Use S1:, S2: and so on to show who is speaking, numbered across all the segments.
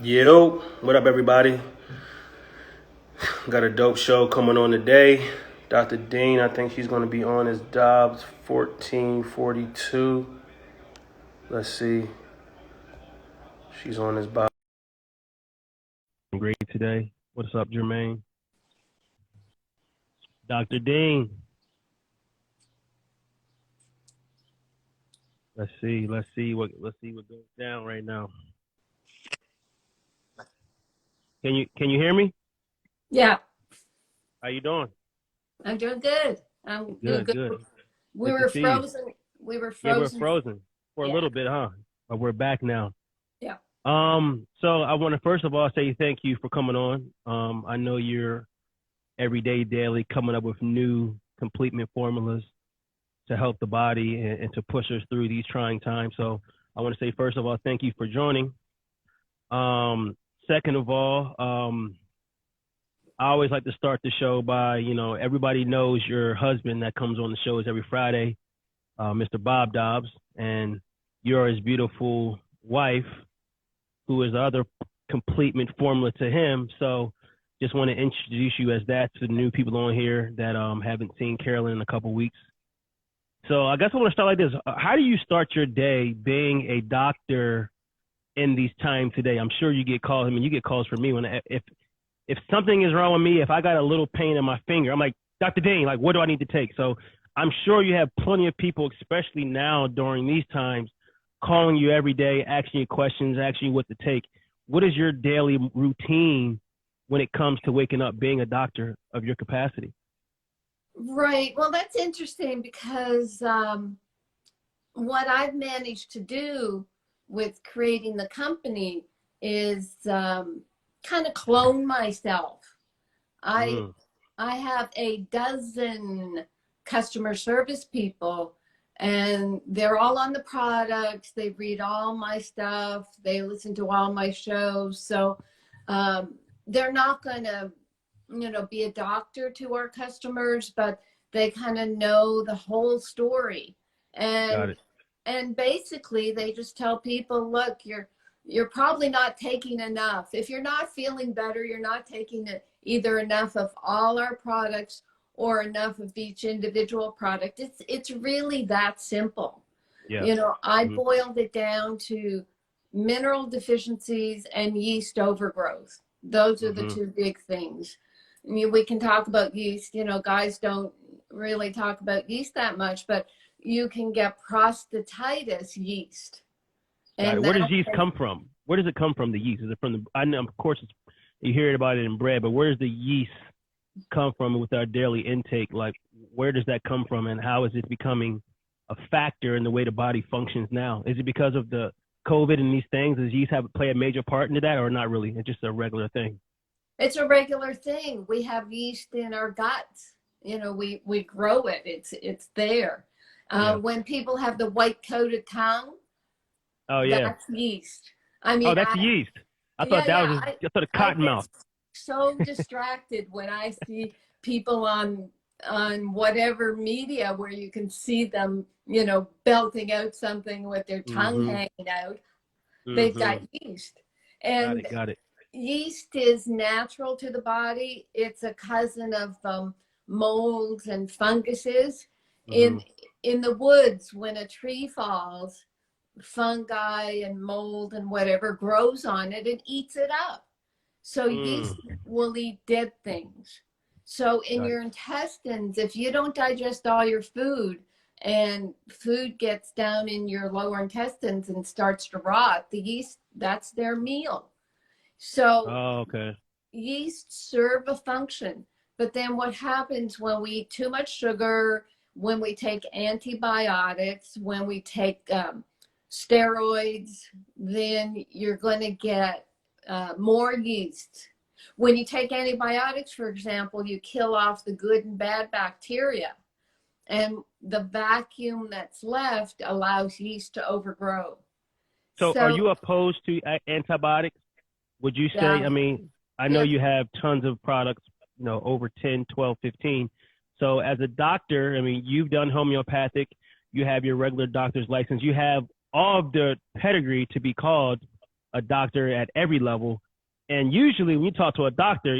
S1: Yo, what up, everybody? Got a dope show coming on today. Dr. Dean, I think she's going to be on as Dobbs 1442. Let's see. She's on as Bob.
S2: Great today. What's up, Jermaine? Dr. Dean. Let's see what goes down right now. Can you hear me?
S3: Yeah,
S2: How you doing?
S3: I'm doing good. I'm doing
S2: Good,
S3: good.
S2: good.
S3: We
S2: Good to
S3: were
S2: see you.
S3: frozen. We were
S2: Yeah, we're
S3: frozen.
S2: frozen for a
S3: Yeah,
S2: little bit, huh? But we're back now.
S3: yeah.
S2: So I want to first of all say thank you for coming on. I know you're every day, daily, coming up with new complement formulas to help the body and to push us through these trying times. So I want to say first of all, thank you for joining. Second of all, I always like to start the show by, everybody knows your husband that comes on the show is every Friday, Mr. Bob Dobbs, and you're his beautiful wife, who is the other complement formula to him. So just want to introduce you as that to the new people on here that haven't seen Carolyn in a couple weeks. So I guess I want to start like this. How do you start your day being a doctor in these times today? I'm sure you get calls. I mean, you get calls from me when if something is wrong with me, if I got a little pain in my finger, I'm like, Dr. Dean, like, what do I need to take? So I'm sure you have plenty of people, especially now during these times, calling you every day, asking you questions, asking you what to take. What is your daily routine when it comes to waking up, being a doctor of your capacity?
S3: Right. Well, that's interesting because what I've managed to do with creating the company is kind of clone myself. I
S2: Mm,
S3: I have a dozen customer service people, and they're all on the products. They read all my stuff. They listen to all my shows. So they're not going to, be a doctor to our customers, but they kind of know the whole story.
S2: got
S3: And
S2: it.
S3: and basically they just tell people, look, you're probably not taking enough. If you're not feeling better, you're not taking it either enough of all our products or enough of each individual product. It's really that simple.
S2: Yeah.
S3: I
S2: Mm-hmm.
S3: boiled it down to mineral deficiencies and yeast overgrowth. Those are the
S2: Mm-hmm.
S3: two big things. I mean, we can talk about yeast. Guys don't really talk about yeast that much, but you can get prostatitis yeast.
S2: Got it.
S3: And
S2: Where does
S3: that,
S2: yeast come from? Where does it come from? The yeast, is it from the? I know, of course, you hear about it in bread, but where does the yeast come from with our daily intake? Like, where does that come from, and how is it becoming a factor in the way the body functions now? Is it because of the COVID and these things? Does yeast have play a major part into that, or not really? It's just a regular thing.
S3: it's a regular thing. We have yeast in our guts. We grow it. It's there.
S2: Yeah.
S3: When people have the white coated tongue,
S2: Oh yeah.
S3: that's yeast. I
S2: Oh,
S3: mean,
S2: that's yeast. I thought
S3: yeah,
S2: that
S3: yeah.
S2: was
S3: I
S2: just sort of
S3: I
S2: cotton
S3: get
S2: mouth.
S3: so distracted when I see people on whatever media where you can see them, belting out something with their tongue
S2: Mm-hmm.
S3: hanging out. They've got
S2: Mm-hmm.
S3: yeast.
S2: Got
S3: And
S2: it. Got it.
S3: yeast is natural to the body. It's a cousin of molds and funguses.
S2: Mm-hmm.
S3: In the woods, when a tree falls, fungi and mold and whatever grows on it and eats it up. So
S2: Mm.
S3: yeast will eat dead things. So in
S2: Got it.
S3: your intestines, if you don't digest all your food and food gets down in your lower intestines and starts to rot, the yeast, that's their meal. So
S2: Oh, okay.
S3: yeast serve a function. But then what happens when we eat too much sugar, when we take antibiotics, when we take steroids, then you're going to get more yeast. When you take antibiotics, for example, you kill off the good and bad bacteria, and the vacuum that's left allows yeast to overgrow.
S2: So, are you
S3: So,
S2: opposed to antibiotics? Would you say,
S3: yeah,
S2: I mean, I know
S3: yeah,
S2: you have tons of products, over 10, 12, 15. So as a doctor, I mean, you've done homeopathic, you have your regular doctor's license, you have all of the pedigree to be called a doctor at every level. And usually when you talk to a doctor,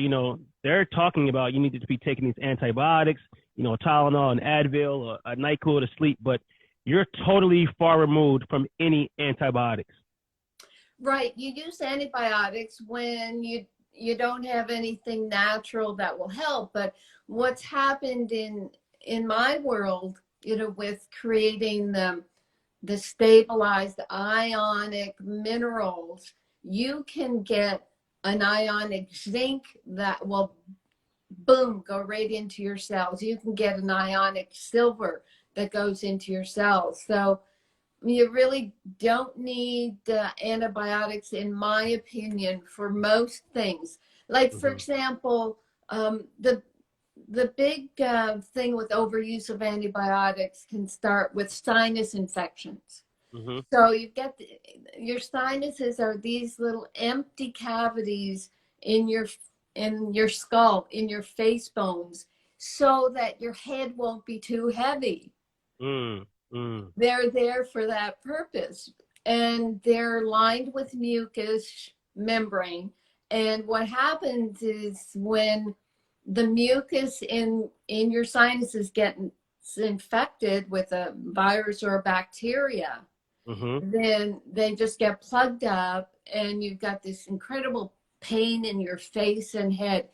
S2: they're talking about you need to be taking these antibiotics, Tylenol and Advil or a NyQuil to sleep, but you're totally far removed from any antibiotics.
S3: Right. You use antibiotics when you don't have anything natural that will help. But what's happened in my world, with creating the stabilized ionic minerals, you can get an ionic zinc that will, boom, go right into your cells. You can get an ionic silver that goes into your cells. So you really don't need antibiotics, in my opinion, for most things. Like, for example, the big thing with overuse of antibiotics can start with sinus infections. So you get your sinuses are these little empty cavities in your skull, in your face bones, so that your head won't be too heavy. They're there for that purpose, and they're lined with mucus membrane. And what happens is when the mucus in your sinuses gets infected with a virus or a bacteria, then they just get plugged up, and you've got this incredible pain in your face and head.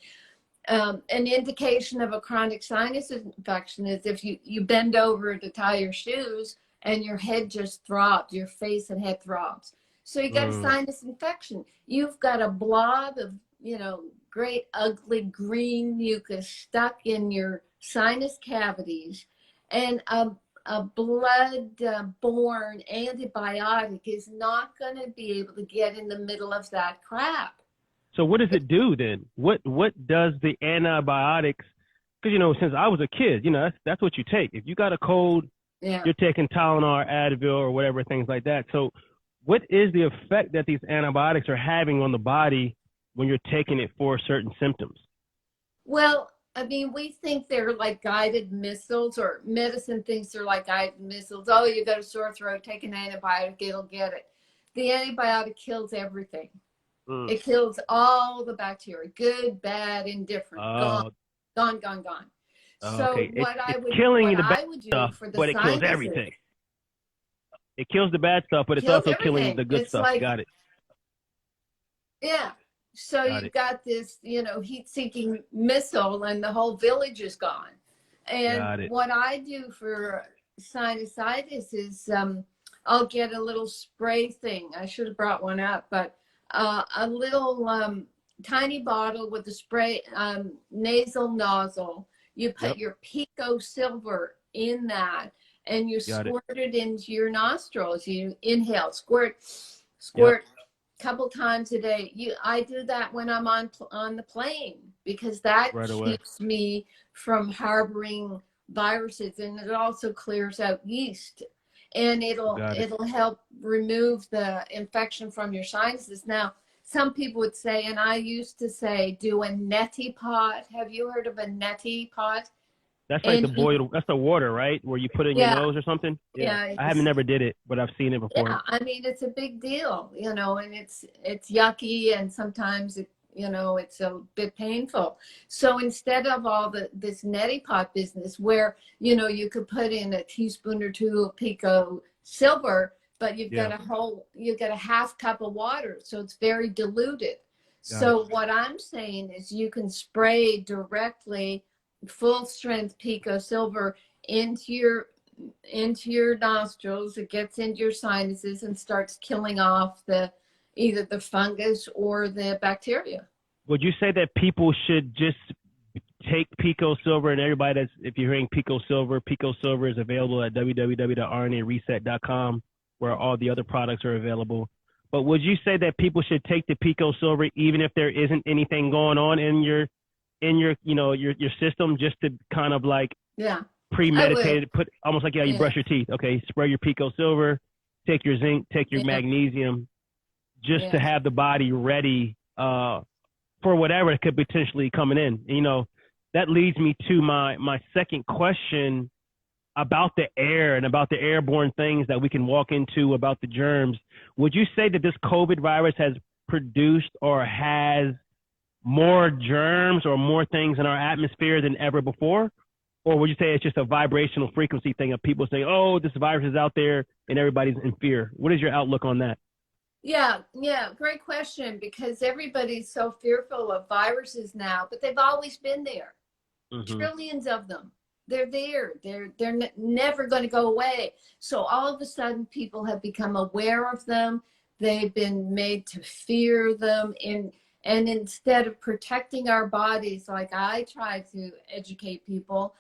S3: An indication of a chronic sinus infection is if you bend over to tie your shoes and your head just throbs, your face and head throbs. So you got a sinus infection. You've got a blob of, great ugly green mucus stuck in your sinus cavities, and a blood-borne antibiotic is not going to be able to get in the middle of that crap.
S2: So what does it do then? What does the antibiotics? Because since I was a kid, that's what you take. If you got a cold, you're taking Tylenol, Advil, or whatever, things like that. So what is the effect that these antibiotics are having on the body when you're taking it for certain symptoms?
S3: Well, we think they're like guided missiles, or medicine thinks they're like guided missiles. Oh, you got a sore throat, take an antibiotic, it'll get it. The antibiotic kills everything. It kills all the bacteria, good, bad, indifferent, gone. So
S2: Okay.
S3: what I would do
S2: stuff,
S3: for the
S2: but it kills
S3: sinuses,
S2: everything. It kills the bad stuff, but it's also killing the good stuff.
S3: Like,
S2: got it.
S3: Yeah. So you've got this, heat-seeking missile, and the whole village is gone. And what I do for sinusitis is I'll get a little spray thing. I should have brought one up, but a little tiny bottle with a spray nasal nozzle. You put your Pico Silver in that, and you squirt it into your nostrils. You inhale, squirt, couple times a day. I do that when I'm on the plane, because that keeps me from harboring viruses, and it also clears out yeast, and it'll help remove the infection from your sinuses. Now, some people would say, and I used to say, do a neti pot. Have you heard of a neti pot?
S2: That's like that's the water, right? Where you put it in your nose or something? Yeah. I haven't never did it, but I've seen it before.
S3: Yeah, it's a big deal, and it's yucky, and sometimes it's a bit painful. So instead of all this neti pot business where, you could put in a teaspoon or two of Pico Silver, but you've got a half cup of water, so it's very diluted. So what I'm saying is you can spray directly full strength Pico Silver into your nostrils. It gets into your sinuses and starts killing off either the fungus or the bacteria.
S2: Would you say that people should just take Pico Silver, and everybody if you're hearing Pico Silver is available at www.rnareset.com, where all the other products are available. But would you say that people should take the Pico Silver even if there isn't anything going on in your system, just to kind of like premeditated, put almost like you brush your teeth. Okay, spray your Pico Silver, take your zinc, take your magnesium, just to have the body ready for whatever could potentially coming in. That leads me to my second question. about the air and about the airborne things that we can walk into, about the germs. Would you say that this COVID virus has produced or has more germs or more things in our atmosphere than ever before? Or would you say it's just a vibrational frequency thing of people saying, oh, this virus is out there and everybody's in fear? What is your outlook on that?
S3: Yeah, great question, because everybody's so fearful of viruses now, but they've always been there.
S2: Mm-hmm.
S3: Trillions of them. They're there. They're never going to go away. So all of a sudden, people have become aware of them. They've been made to fear them. And instead of protecting our bodies, like I try to educate people,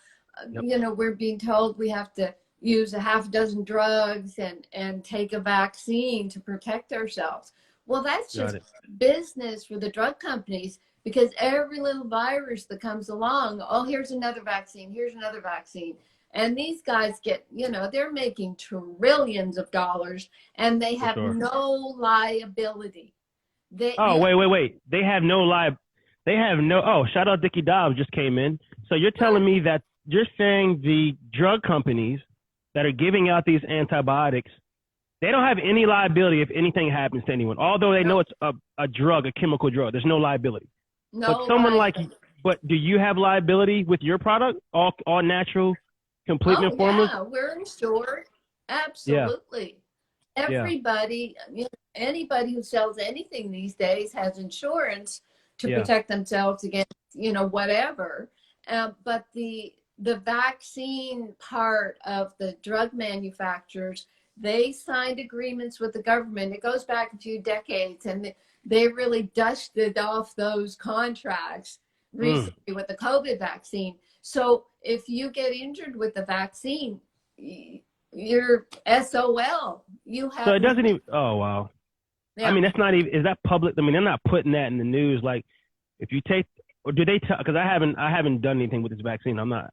S2: Yep.
S3: we're being told we have to use a half dozen drugs and take a vaccine to protect ourselves. Well, that's just business for the drug companies, because every little virus that comes along, oh, here's another vaccine, here's another vaccine. And these guys get, they're making trillions of dollars, and they have no liability.
S2: Wait. They have no, shout out Dickie Dobbs just came in. So you're telling me that you're saying the drug companies that are giving out these antibiotics, they don't have any liability if anything happens to anyone, although they know it's a drug, a chemical drug. There's no liability.
S3: No,
S2: but someone like you, but do you have liability with your product? All natural, complete formulas?
S3: Yeah, we're insured. Absolutely. Yeah. Everybody, anybody who sells anything these days has insurance to protect themselves against, whatever. But the vaccine part of the drug manufacturers, they signed agreements with the government. It goes back a few decades, and they really dusted off those contracts recently with the COVID vaccine. So if you get injured with the vaccine, you're SOL. You have.
S2: So it doesn't even. Oh wow. Yeah. I mean, that's not even. Is that public? I mean, they're not putting that in the news. Like, if you take, or do they tell? Because I haven't done anything with this vaccine. I'm not.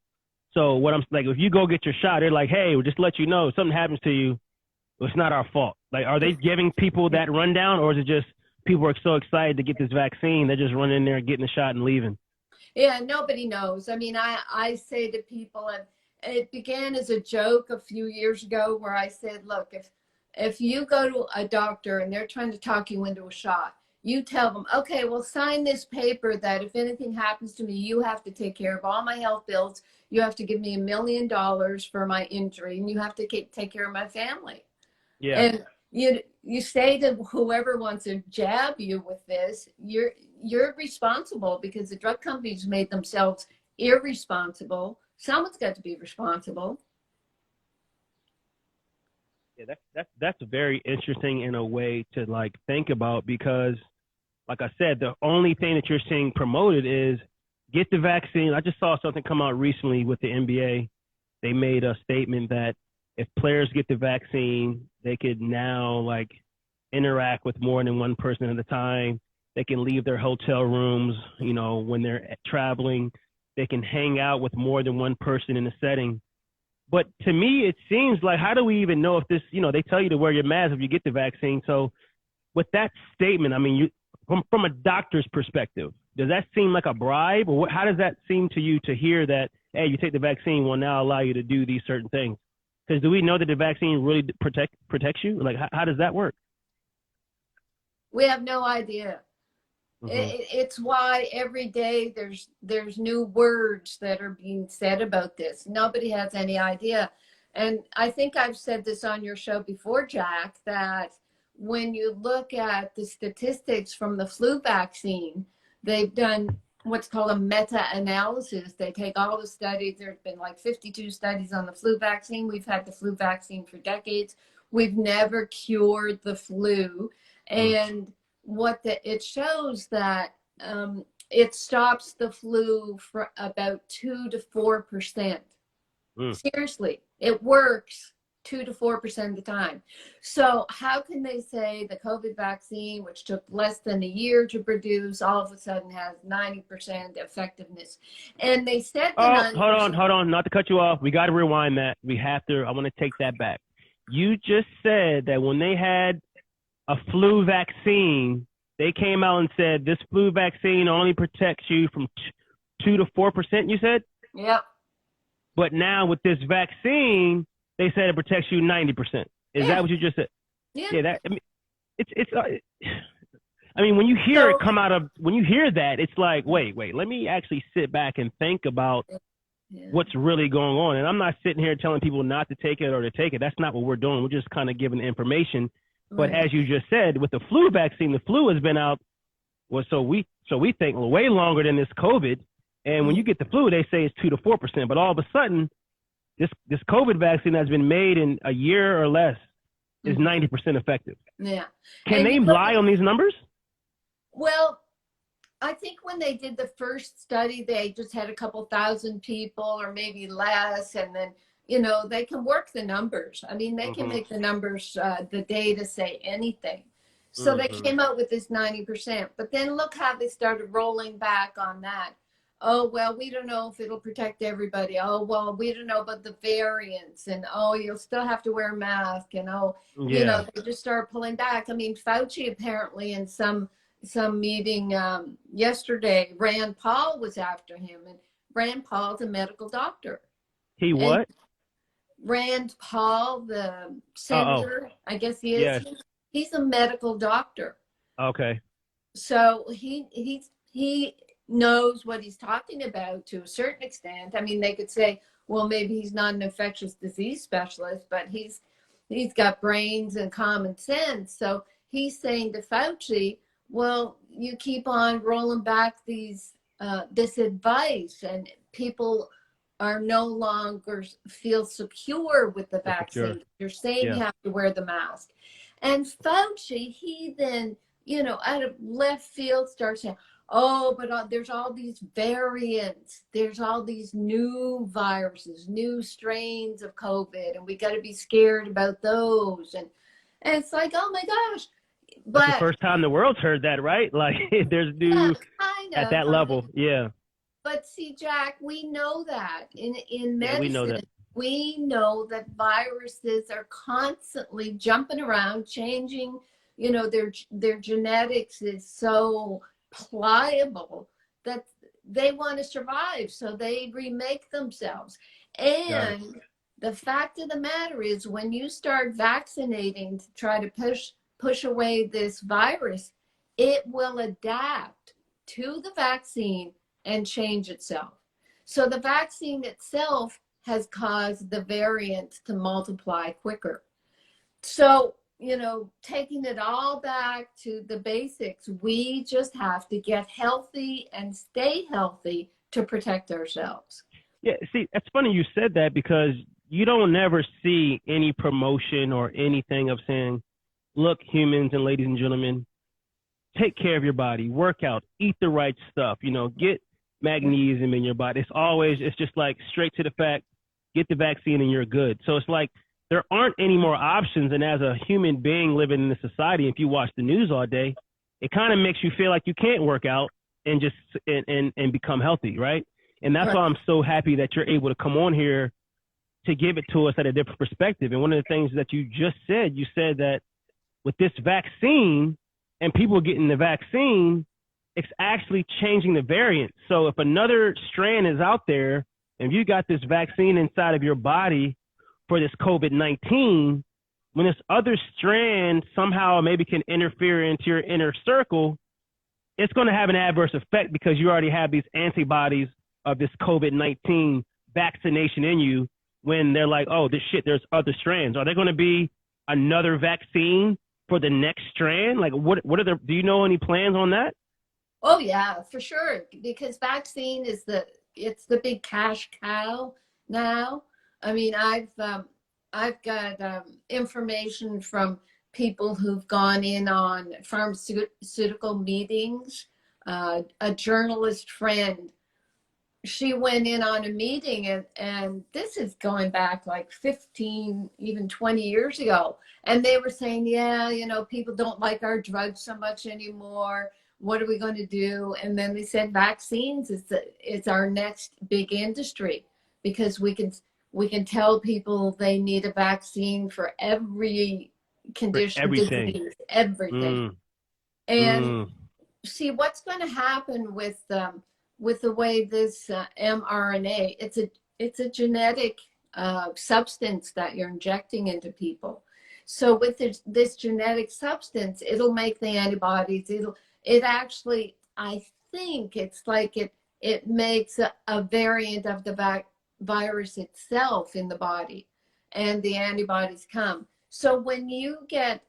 S2: So what I'm like, if you go get your shot, they're like, hey, we'll just let you know if something happens to you, it's not our fault. Like, are they giving people that rundown, or is it just people are so excited to get this vaccine, they're just running in there, getting the shot and leaving?
S3: Yeah, nobody knows. I mean, I say to people, and it began as a joke a few years ago, where I said, look, if you go to a doctor and they're trying to talk you into a shot, you tell them, okay, well, sign this paper that if anything happens to me, you have to take care of all my health bills. You have to give me $1 million for my injury, and you have to take care of my family. Yeah. And you say to whoever wants to jab you with this, you're responsible, because the drug companies made themselves irresponsible. Someone's got to be responsible.
S2: Yeah, that's very interesting in a way to like think about, because like I said, the only thing that you're seeing promoted is get the vaccine. I just saw something come out recently with the NBA. They made a statement that if players get the vaccine, they could now like interact with more than one person at a time. They can leave their hotel rooms, when they're traveling. They can hang out with more than one person in a setting. But to me, it seems like, how do we even know if this, they tell you to wear your mask if you get the vaccine. So with that statement, I mean, from a doctor's perspective, does that seem like a bribe, or how does that seem to you to hear that, hey, you take the vaccine will now allow you to do these certain things? Because do we know that the vaccine really protects you? Like, how does that work?
S3: We have no idea. Mm-hmm. It's why every day there's new words that are being said about this. Nobody has any idea. And I think I've said this on your show before, Jack, that when you look at the statistics from the flu vaccine, they've done what's called a meta-analysis. They take all the studies. There's been like 52 studies on the flu vaccine. We've had the flu vaccine for decades. We've never cured the flu. And it shows that it stops the flu for about 2 to 4%. Seriously, it works 2 to 4% of the time. So how can they say the COVID vaccine, which took less than a year to produce, all of a sudden has 90% effectiveness? And they said, hold
S2: on, not to cut you off. We got to rewind that. I want to take that back. You just said that when they had a flu vaccine, they came out and said this flu vaccine only protects you from 2 to 4%, you said?
S3: Yep.
S2: But now with this vaccine, they said it protects you 90%. Is that what you just said?
S3: Yeah.
S2: That, I mean, it's. I mean, when you hear it come out of, when you hear that, it's like, wait, let me actually sit back and think about what's really going on. And I'm not sitting here telling people not to take it or to take it. That's not what we're doing. We're just kind of giving information. But as you just said, with the flu vaccine, the flu has been out. Well, so we think way longer than this COVID. And when you get the flu, they say it's 2 to 4%. But all of a sudden, this COVID vaccine that's been made in a year or less is 90% effective.
S3: Yeah.
S2: Can they lie on these numbers?
S3: Well, I think when they did the first study, they just had a couple thousand people or maybe less. And then, they can work the numbers. I mean, they can make the numbers, the data say anything. So they came out with this 90%. But then look how they started rolling back on that. Oh, well, we don't know if it'll protect everybody. Oh, well, we don't know about the variants. And, oh, you'll still have to wear a mask. And, they just started pulling back. I mean, Fauci apparently in some meeting yesterday, Rand Paul was after him. And Rand Paul's a medical doctor.
S2: He what?
S3: Rand Paul, the senator, I guess he is.
S2: Yes.
S3: He's a medical doctor.
S2: Okay.
S3: So he knows what he's talking about to a certain extent. I mean, they could say, well, maybe he's not an infectious disease specialist, but he's got brains and common sense. So he's saying to Fauci, well, you keep on rolling back this advice, and people are no longer feel secure with the vaccine. Sure. You're saying you have to wear the mask. And Fauci, he then, out of left field starts saying, oh, but there's all these variants. There's all these new viruses, new strains of COVID, and we got to be scared about those. And it's like, oh my gosh. But
S2: that's the first time the world's heard that, right? Like there's new at that level. Yeah.
S3: But see, Jack, we know that in medicine,
S2: we know that
S3: viruses are constantly jumping around, changing, their genetics is so pliable that they want to survive. So they remake themselves. And the fact of the matter is, when you start vaccinating to try to push away this virus, it will adapt to the vaccine and change itself. So the vaccine itself has caused the variants to multiply quicker. So, taking it all back to the basics, we just have to get healthy and stay healthy to protect ourselves.
S2: Yeah, see, it's funny you said that, because you don't never see any promotion or anything of saying, look, humans and ladies and gentlemen, take care of your body, work out, eat the right stuff, get magnesium in your body. It's just like straight to the fact, get the vaccine and you're good. So it's like there aren't any more options. And as a human being living in this society, if you watch the news all day, it kind of makes you feel like you can't work out and just and become healthy, right? And that's why I'm so happy that you're able to come on here to give it to us at a different perspective. And one of the things that you just said, you said that with this vaccine and people getting the vaccine, it's actually changing the variant. So if another strand is out there and you got this vaccine inside of your body for this COVID-19, when this other strand somehow maybe can interfere into your inner circle, it's going to have an adverse effect because you already have these antibodies of this COVID-19 vaccination in you. When they're like, oh, there's other strands. Are there going to be another vaccine for the next strand? Like, do you know any plans on that?
S3: Oh yeah, for sure. Because vaccine is the big cash cow now. I mean, I've got information from people who've gone in on pharmaceutical meetings. A journalist friend, she went in on a meeting, and this is going back like 15, even 20 years ago. And they were saying, people don't like our drugs so much anymore. What are we going to do? And then they said vaccines is our next big industry, because we can tell people they need a vaccine for every condition, disease, everything. And see what's going to happen with the way this mRNA, It's a genetic substance that you're injecting into people. So with this genetic substance, it'll make the antibodies. It actually, I think it's like it makes a variant of the virus itself in the body, and the antibodies come. So when you get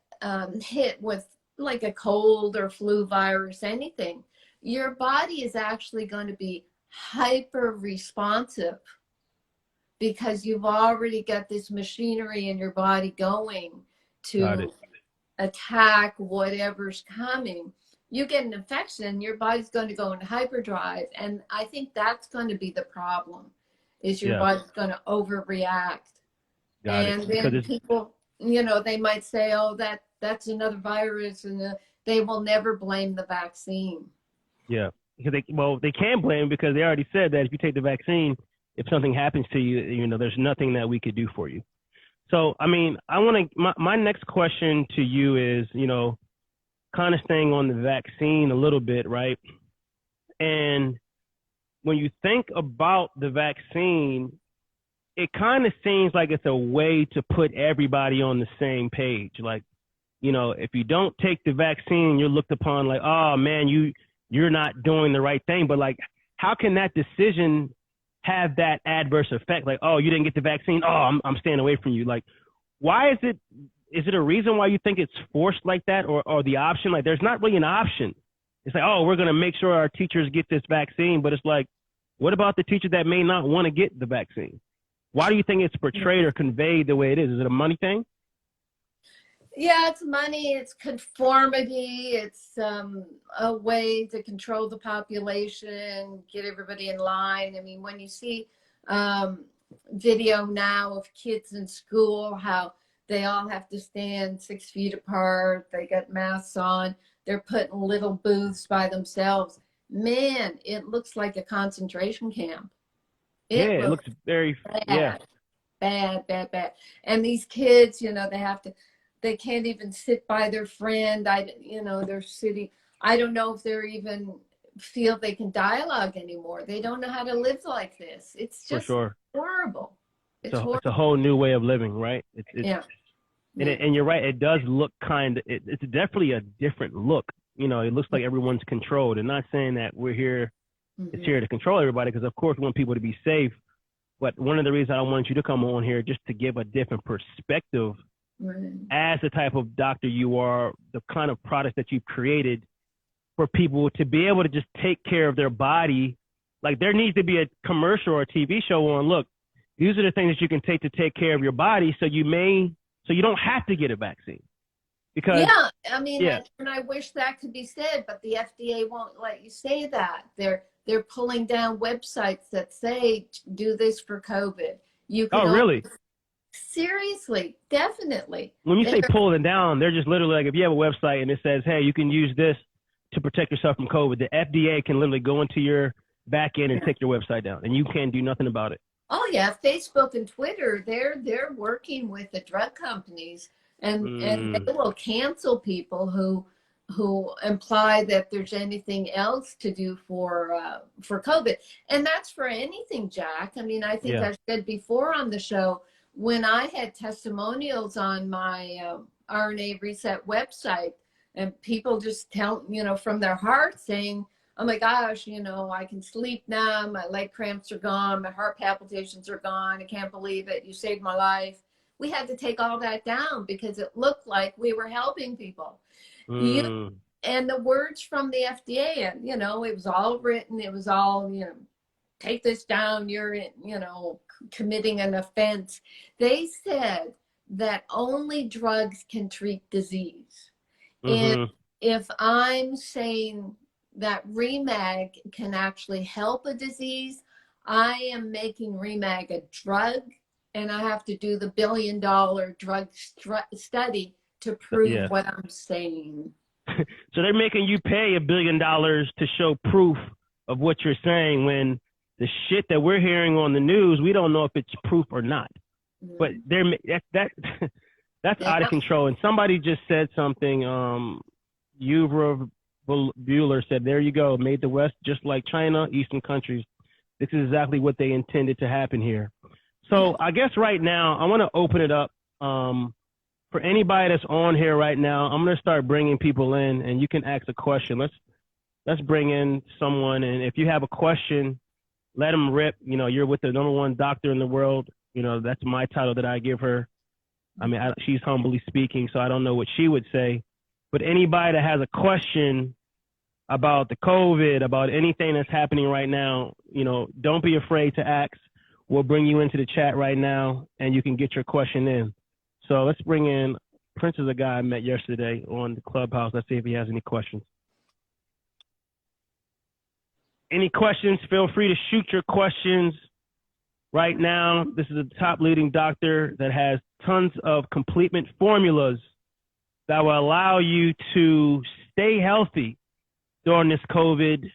S3: hit with like a cold or flu virus, anything, your body is actually going to be hyper responsive because you've already got this machinery in your body going to attack whatever's coming. You get an infection, your body's going to go into hyperdrive. And I think that's going to be the problem, is your body's going to overreact. And then people, they might say, oh, that's another virus, and they will never blame the vaccine.
S2: Yeah, because they can blame, because they already said that if you take the vaccine, if something happens to you, there's nothing that we could do for you. So, I mean, my next question to you is, kind of staying on the vaccine a little bit, right? And when you think about the vaccine, it kind of seems like it's a way to put everybody on the same page. Like, if you don't take the vaccine, you're looked upon like, oh man, you're not doing the right thing. But like, how can that decision have that adverse effect? Like, oh, you didn't get the vaccine. Oh, I'm staying away from you. Like, why is it a reason why you think it's forced like that, or the option? Like, there's not really an option. It's like, oh, we're going to make sure our teachers get this vaccine. But it's like, what about the teacher that may not want to get the vaccine? Why do you think it's portrayed or conveyed the way it is? Is it a money thing?
S3: Yeah, it's money, it's conformity, it's a way to control the population, get everybody in line. I mean, when you see video now of kids in school, how they all have to stand 6 feet apart, they got masks on, they're putting little booths by themselves. Man, it looks like a concentration camp.
S2: It looks very
S3: bad. And these kids, they can't even sit by their friend. They're sitting. I don't know if they're even feel they can dialogue anymore. They don't know how to live like this. It's just horrible. It's
S2: a whole new way of living, right? And you're right. It does look it's definitely a different look. It looks like everyone's controlled. And not saying that we're here, it's here to control everybody, because of course we want people to be safe. But one of the reasons I wanted you to come on here, just to give a different perspective as the type of doctor you are, the kind of products that you've created for people to be able to just take care of their body. Like, there needs to be a commercial or a TV show on, look, these are the things that you can take care of your body, so you don't have to get a vaccine. Because
S3: and I wish that could be said, but the FDA won't let you say that. They're pulling down websites that say do this for COVID.
S2: Really?
S3: Seriously, definitely.
S2: When you say pulling down, they're just literally like, if you have a website and it says, hey, you can use this to protect yourself from COVID, the FDA can literally go into your back end and take your website down, and you can't do nothing about it.
S3: Oh yeah, Facebook and Twitter, they're working with the drug companies, and they will cancel people who imply that there's anything else to do for COVID. And that's for anything, Jack. I mean, I think I said before on the show, when I had testimonials on my RNA Reset website, and people just tell, from their heart saying, oh my gosh, I can sleep now, my leg cramps are gone, my heart palpitations are gone, I can't believe it, you saved my life. We had to take all that down because it looked like we were helping people. And the words from the FDA, and it was all written, it was all, take this down, you're committing an offense. They said that only drugs can treat disease. And if I'm saying that Remag can actually help a disease, I am making Remag a drug, and I have to do the $1 billion drug study to prove what I'm saying.
S2: So they're making you pay $1 billion to show proof of what you're saying, when the shit that we're hearing on the news, we don't know if it's proof or not. But that's out of control. And somebody just said something, Yuval Bueller said, there you go, made the West just like China, Eastern countries this is exactly what they intended to happen here. So I guess right now I want to open it up for anybody that's on here right now. I'm going to start bringing people in, and you can ask a question. Let's bring in someone, and if you have a question, let them rip. You know, you're with the #1 doctor in the world. You know, that's my title that I give her. I mean, she's humbly speaking, so I don't know what she would say. But anybody that has a question about the COVID, about anything that's happening right now, you know, don't be afraid to ask. We'll bring you into the chat right now, and you can get your question in. So let's bring in Prince, is a guy I met yesterday on the Clubhouse. Let's see if he has any questions. Any questions? Feel free to shoot your questions right now. This is a top leading doctor that has tons of complement formulas that will allow you to stay healthy during this COVID,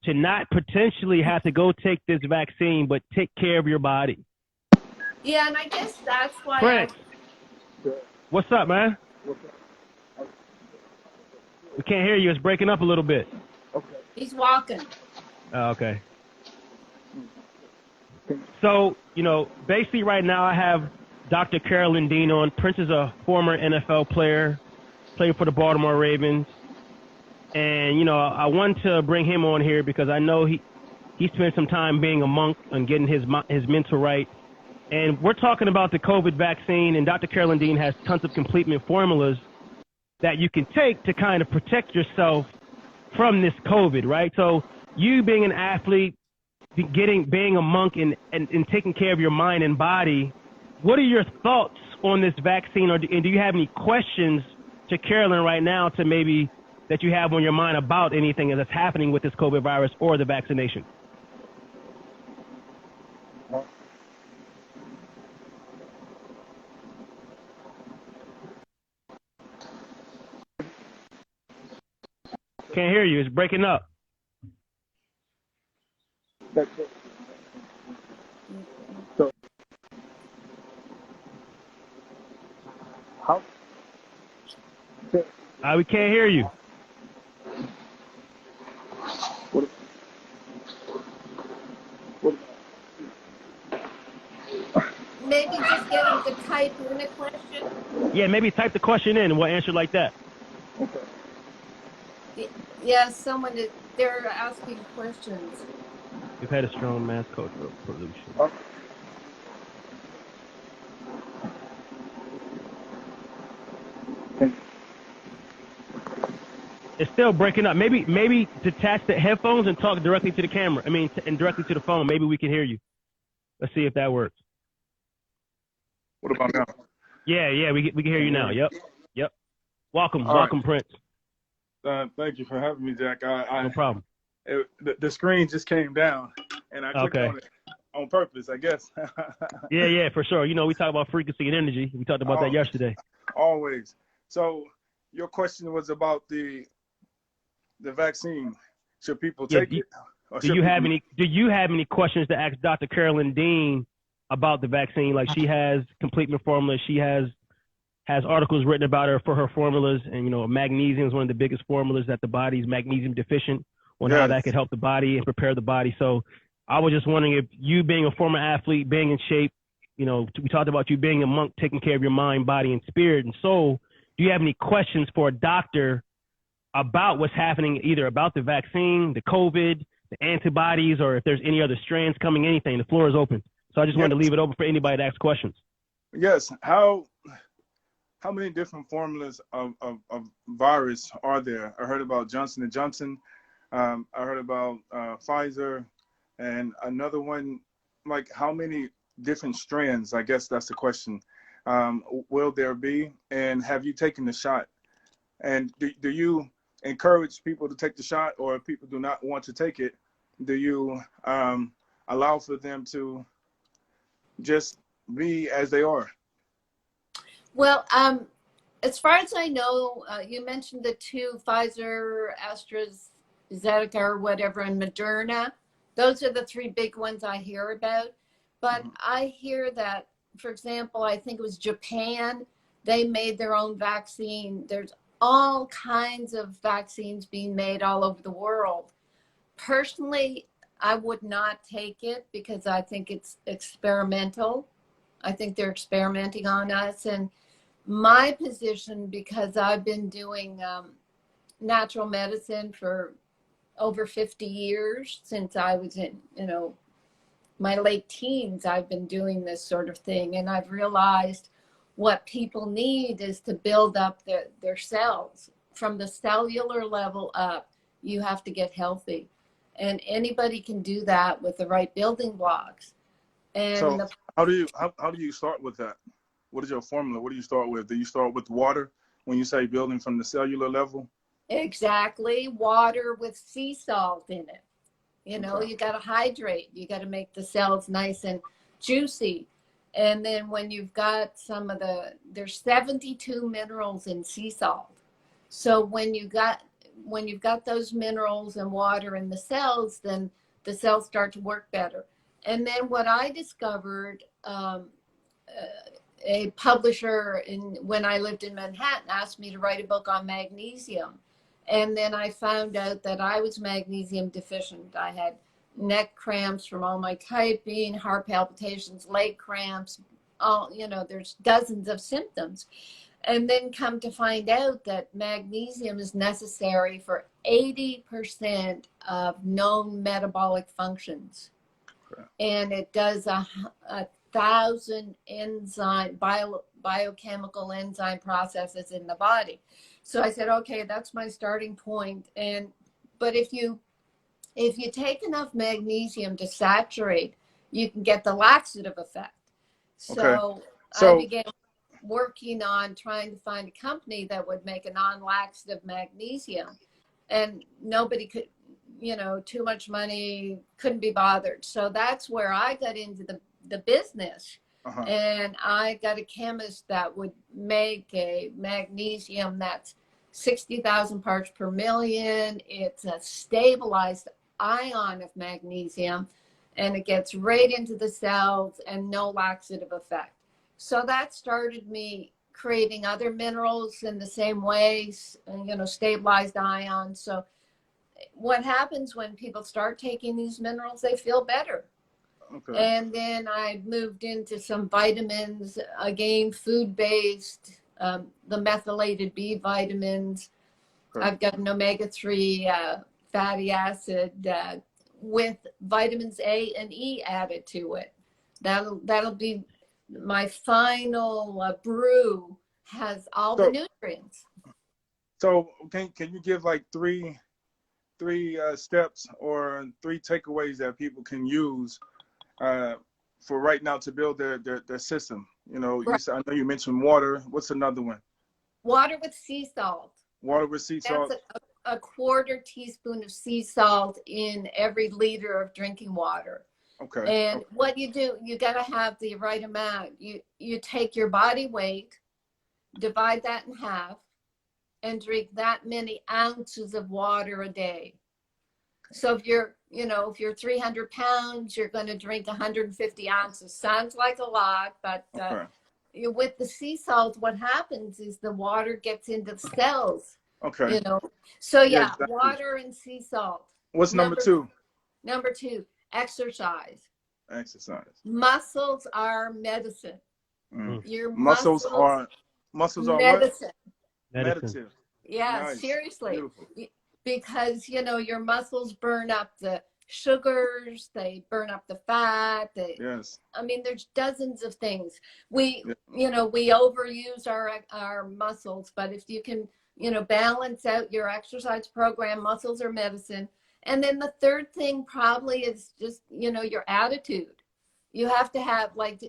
S2: to not potentially have to go take this vaccine, but take care of your body.
S3: Yeah, and I guess that's why.
S2: Prince, what's up, man? We can't hear you. It's breaking up a little bit.
S3: He's walking.
S2: Oh, okay. So, you know, basically right now I have Dr. Carolyn Dean on. Prince is a former NFL player, played for the Baltimore Ravens. And, you know, I wanted to bring him on here because I know he spent some time being a monk and getting his mental right. And we're talking about the COVID vaccine, and Dr. Carolyn Dean has tons of complement formulas that you can take to kind of protect yourself from this COVID, right? So you being an athlete, being a monk and taking care of your mind and body, what are your thoughts on this vaccine, and do you have any questions to Carolyn right now to maybe that you have on your mind about anything that's happening with this COVID virus or the vaccination? Can't hear you. It's breaking up.
S4: So, how?
S2: We can't hear you.
S3: Maybe just get him to type in a question.
S2: Yeah, maybe type the question in and we'll answer like that.
S3: Yeah, they're asking questions.
S2: We've had a strong mass cultural pollution. It's still breaking up. Maybe detach the headphones and talk directly to the camera. And directly to the phone. Maybe we can hear you. Let's see if that works.
S4: What about now?
S2: Yeah, we can hear you now. Yep. Welcome, Prince.
S4: Thank you for having me, Jack.
S2: No problem.
S4: The screen just came down, and I clicked on it on purpose, I guess.
S2: yeah, for sure. You know, we talk about frequency and energy. We talked about that yesterday.
S4: Always. So your question was about the vaccine. Should people take it?
S2: Do you have any questions to ask Dr. Carolyn Dean about the vaccine? Like, she has complement formulas. She has articles written about her for her formulas, and you know, magnesium is one of the biggest formulas that the body's magnesium deficient, on how that could help the body and prepare the body. So I was just wondering if you, being a former athlete, being in shape, you know, we talked about you being a monk, taking care of your mind, body, and spirit and soul. Do you have any questions for a doctor about what's happening, either about the vaccine, the COVID, the antibodies, or if there's any other strands coming, anything? The floor is open. So I just wanted to leave it open for anybody to ask questions.
S4: Yes. How many different formulas of virus are there? I heard about Johnson & Johnson. I heard about Pfizer, and another one. Like, how many different strands? I guess that's the question. Will there be? And have you taken the shot? And do you encourage people to take the shot, or if people do not want to take it, do you allow for them to just be as they are?
S3: Well, as far as I know, you mentioned the two, Pfizer, AstraZeneca, or whatever, and Moderna. Those are the three big ones I hear about. But I hear that, for example, I think it was Japan, they made their own vaccine. There's all kinds of vaccines being made all over the world. Personally, I would not take it because I think it's experimental. I think they're experimenting on us. And my position, because I've been doing natural medicine for over 50 years, since I was in, my late teens, I've been doing this sort of thing. And I've realized what people need is to build up their cells. From the cellular level up, you have to get healthy. And anybody can do that with the right building blocks. And
S4: so how do you start with that? What is your formula? What do you start with? Do you start with water when you say building from the cellular level?
S3: Exactly. Water with sea salt in it.
S4: Okay.
S3: You got to hydrate. You got to make the cells nice and juicy. And then when you've got there's 72 minerals in sea salt. So when you've got those minerals and water in the cells, then the cells start to work better. And then what I discovered, a publisher when I lived in Manhattan asked me to write a book on magnesium. And then I found out that I was magnesium deficient. I had neck cramps from all my typing, heart palpitations, leg cramps, there's dozens of symptoms. And then come to find out that magnesium is necessary for 80% of known metabolic functions.
S4: Okay.
S3: And it does a 1,000 biochemical enzyme processes in the body. So I said, okay, that's my starting point. But if you take enough magnesium to saturate, you can get the laxative effect. So I began working on trying to find a company that would make a non-laxative magnesium, and nobody could, too much money, couldn't be bothered. So that's where I got into the business.
S4: Uh-huh.
S3: And I got a chemist that would make a magnesium that's 60,000 parts per million. It's a stabilized ion of magnesium, and it gets right into the cells and no laxative effect. So that started me creating other minerals in the same way, stabilized ions. So what happens when people start taking these minerals, they feel better.
S4: Okay.
S3: And then I moved into some vitamins, again, food-based, the methylated B vitamins.
S4: Okay.
S3: I've got an omega-3 fatty acid with vitamins A and E added to it. That'll be my final brew, has all the nutrients.
S4: So can you give like three steps or three takeaways that people can use for right now to build their system?
S3: Right.
S4: I know you mentioned water. What's another one?
S3: Water with sea salt.
S4: Water with sea salt.
S3: That's a quarter teaspoon of sea salt in every liter of drinking water.
S4: Okay.
S3: And what you do, you got to have the right amount. You take your body weight, divide that in half, and drink that many ounces of water a day. So if you're 300 pounds, you're going to drink 150 ounces. Sounds like a lot, but with the sea salt, what happens is the water gets into the cells.
S4: Okay.
S3: So
S4: exactly.
S3: Water and sea salt.
S4: What's number two?
S3: Number two, exercise.
S4: Exercise.
S3: Muscles are medicine.
S4: Mm.
S3: Your
S4: muscles are
S3: medicine.
S4: What? Medicine.
S3: Yeah,
S4: Nice.
S3: Seriously.
S4: Beautiful.
S3: Because your muscles burn up the sugars, they burn up the fat.
S4: Yes.
S3: I mean, there's dozens of things. We overuse our muscles, but if you can, balance out your exercise program, muscles are medicine. And then the third thing probably is just, your attitude. You have to have, like,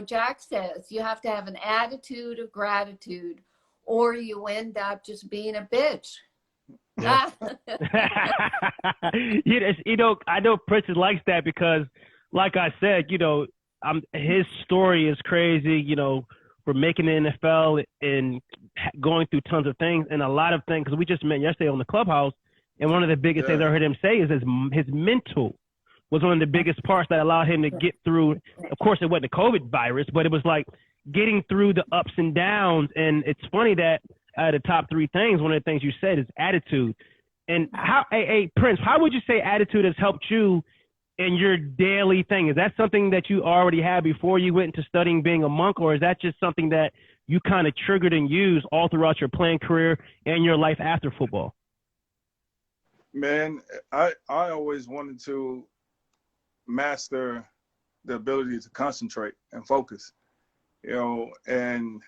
S3: Jack says, you have to have an attitude of gratitude, or you end up just being a bitch.
S2: Yeah. I know Princeton likes that because, like I said, his story is crazy, for making the NFL and going through tons of things, and a lot of things, because we just met yesterday on the clubhouse, and one of the biggest things I heard him say is his mental was one of the biggest parts that allowed him to get through. Of course, it wasn't the COVID virus, but it was like getting through the ups and downs. And it's funny that the top three things, one of the things you said is attitude. And Prince, how would you say attitude has helped you in your daily thing? Is that something that you already had before you went into studying being a monk, or is that just something that you kind of triggered and used all throughout your playing career and your life after football?
S4: Man, I always wanted to master the ability to concentrate and focus, and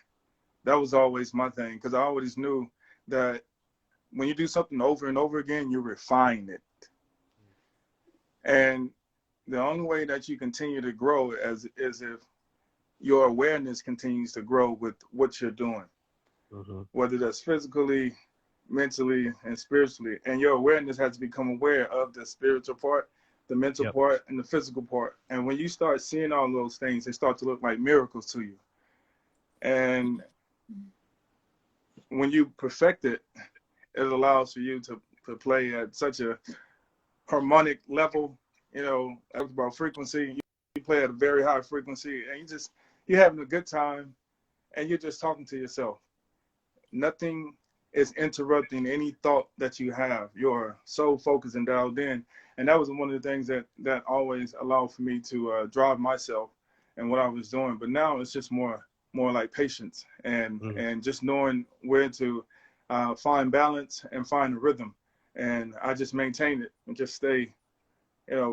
S4: that was always my thing, because I always knew that when you do something over and over again, you refine it. And the only way that you continue to grow is if your awareness continues to grow with what you're doing, whether that's physically, mentally, and spiritually. And your awareness has to become aware of the spiritual part, the mental part, and the physical part. And when you start seeing all those things, they start to look like miracles to you. And when you perfect it, it allows for you to play at such a harmonic level. About frequency. You play at a very high frequency, and you're having a good time, and you're just talking to yourself. Nothing is interrupting any thought that you have. You're so focused and dialed in. And that was one of the things that always allowed for me to drive myself and what I was doing. But now it's just more like patience and just knowing where to find balance and find a rhythm. And I just maintain it and just stay,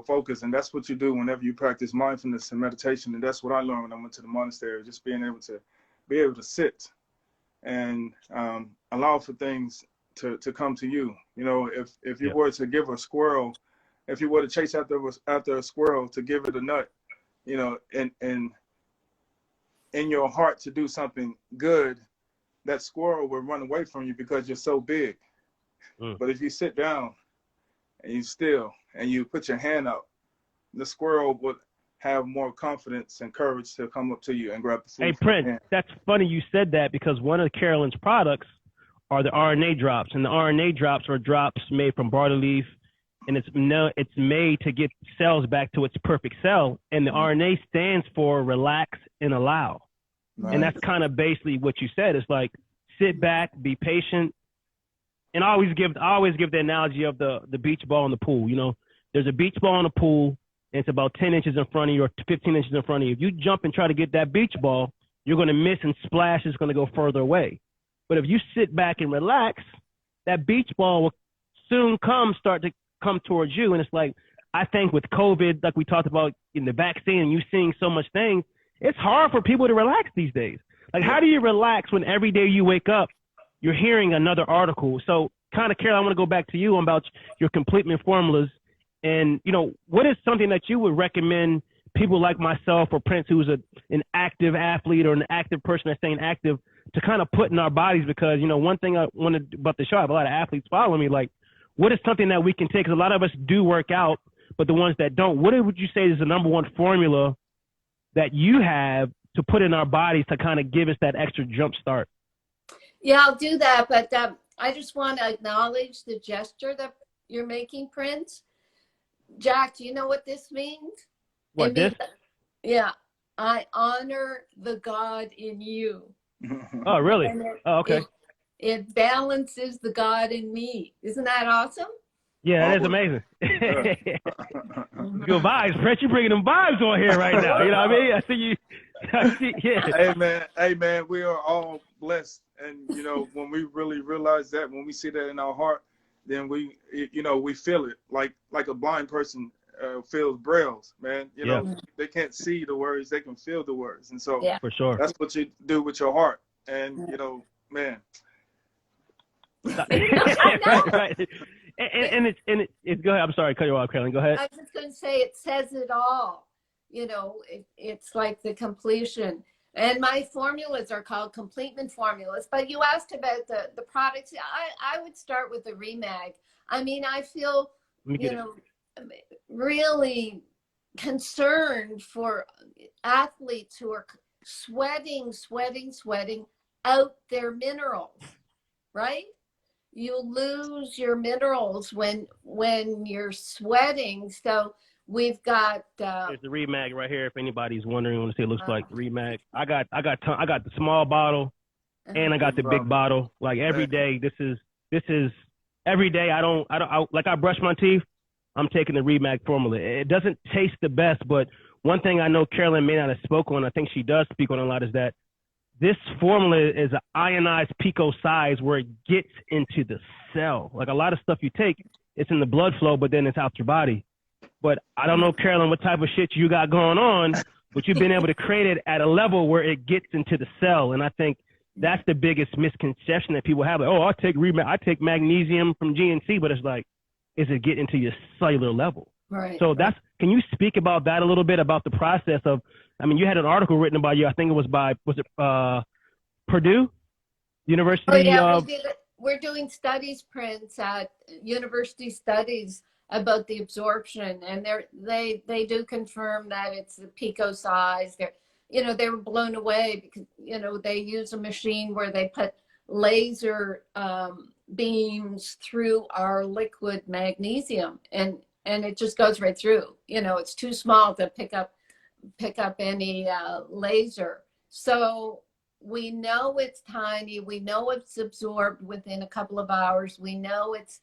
S4: focused. And that's what you do whenever you practice mindfulness and meditation. And that's what I learned when I went to the monastery, just being able to sit and allow for things to come to you. If you were to give a squirrel, if you were to chase after a squirrel to give it a nut, and in your heart to do something good, that squirrel will run away from you because you're so big. But if you sit down and you still and you put your hand out, the squirrel would have more confidence and courage to come up to you and grab the food.
S2: Hey, Prince, that's funny you said that, because one of Carolyn's products are the RNA drops, and the RNA drops are drops made from barley leaf, and it's made to get cells back to its perfect cell, and the RNA stands for relax and allow. Nice. And that's kind of basically what you said. It's like, sit back, be patient, and I always give the analogy of the beach ball in the pool. There's a beach ball in the pool, and it's about 10 inches in front of you or 15 inches in front of you. If you jump and try to get that beach ball, you're going to miss, and splash is going to go further away. But if you sit back and relax, that beach ball will soon start to come towards you. And it's like, I think with COVID, like we talked about in the vaccine, and you seeing so much things, it's hard for people to relax these days. Like, how do you relax when every day you wake up, you're hearing another article? So kind of, Carol, I want to go back to you about your completement formulas. And, what is something that you would recommend people like myself or Prince, who's an active athlete or an active person that's staying active, to kind of put in our bodies? Because, one thing I wanted about the show, I have a lot of athletes following me, like, what is something that we can take? Because a lot of us do work out, but the ones that don't, what would you say is the number one formula that you have to put in our bodies to kind of give us that extra jump start?
S3: Yeah, I'll do that. But I just want to acknowledge the gesture that you're making, Prince. Jack, do you know what this means?
S2: What, this?
S3: Yeah. I honor the God in you.
S2: Oh, really? Okay.
S3: It balances the God in me. Isn't that awesome?
S2: Yeah, that is amazing. Good vibes, Prince. You're bringing them vibes on here right now. You know what I mean? I see you. Yeah.
S4: Hey, man, we are all blessed. And, when we really realize that, when we see that in our heart, then we feel it like a blind person feels brailles, man. They can't see the words, they can feel the words. And so
S2: for sure,
S4: that's what you do with your heart. And, man.
S2: right. And it's go ahead. I'm sorry, cut you off, Carolyn. Go ahead.
S3: I was just going to say, it says it all. It's like the completion. And my formulas are called completement formulas. But you asked about the products. I would start with the Remag. I mean, I feel, really concerned for athletes who are sweating out their minerals, right? You lose your minerals when you're sweating. So we've got
S2: there's the Remag right here. If anybody's wondering what it looks like, Remag. I got the small bottle, and I got the big bottle. Like every day, this is every day. I brush my teeth. I'm taking the Remag formula. It doesn't taste the best, but one thing I know Carolyn may not have spoke on, I think she does speak on a lot, is that this formula is an ionized pico size where it gets into the cell. Like a lot of stuff you take, it's in the blood flow, but then it's out your body. But I don't know, Carolyn, what type of shit you got going on, but you've been able to create it at a level where it gets into the cell. And I think that's the biggest misconception that people have. Like, oh, I take magnesium from GNC, but it's like, is it getting to your cellular level?
S3: Right.
S2: So can you speak about that a little bit, about the process of, I mean, you had an article written about you, I think it was Purdue University?
S3: Oh, yeah, we're doing studies prints at university studies about the absorption, and they do confirm that it's the pico size. They were blown away because, they use a machine where they put laser beams through our liquid magnesium, and it just goes right through. It's too small to pick up any laser. So we know it's tiny. We know it's absorbed within a couple of hours. We know it's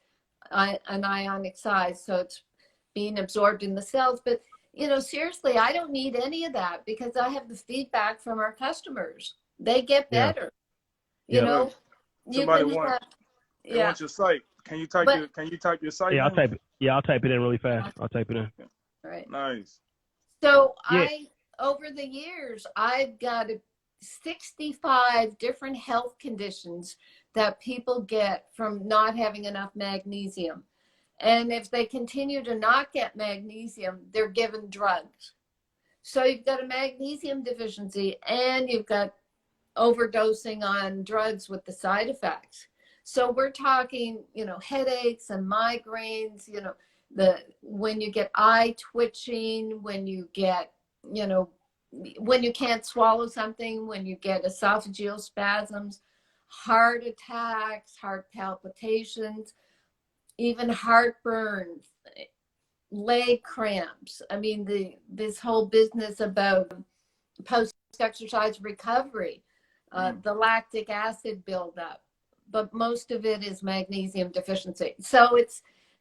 S3: an ionic size, so it's being absorbed in the cells. But seriously, I don't need any of that because I have the feedback from our customers. They get better.
S4: Somebody wants your site. Can you type your site?
S2: Yeah, I'll type it. Yeah, I'll type it in really fast. I'll type it in.
S3: Right.
S4: Nice.
S3: So over the years, I've got 65 different health conditions that people get from not having enough magnesium. And if they continue to not get magnesium, they're given drugs. So you've got a magnesium deficiency and you've got overdosing on drugs with the side effects. So we're talking, headaches and migraines, when you get eye twitching, when you get, when you can't swallow something, when you get esophageal spasms, heart attacks, heart palpitations, even heartburn, leg cramps. I mean, this whole business about post-exercise recovery, the lactic acid buildup, but most of it is magnesium deficiency. So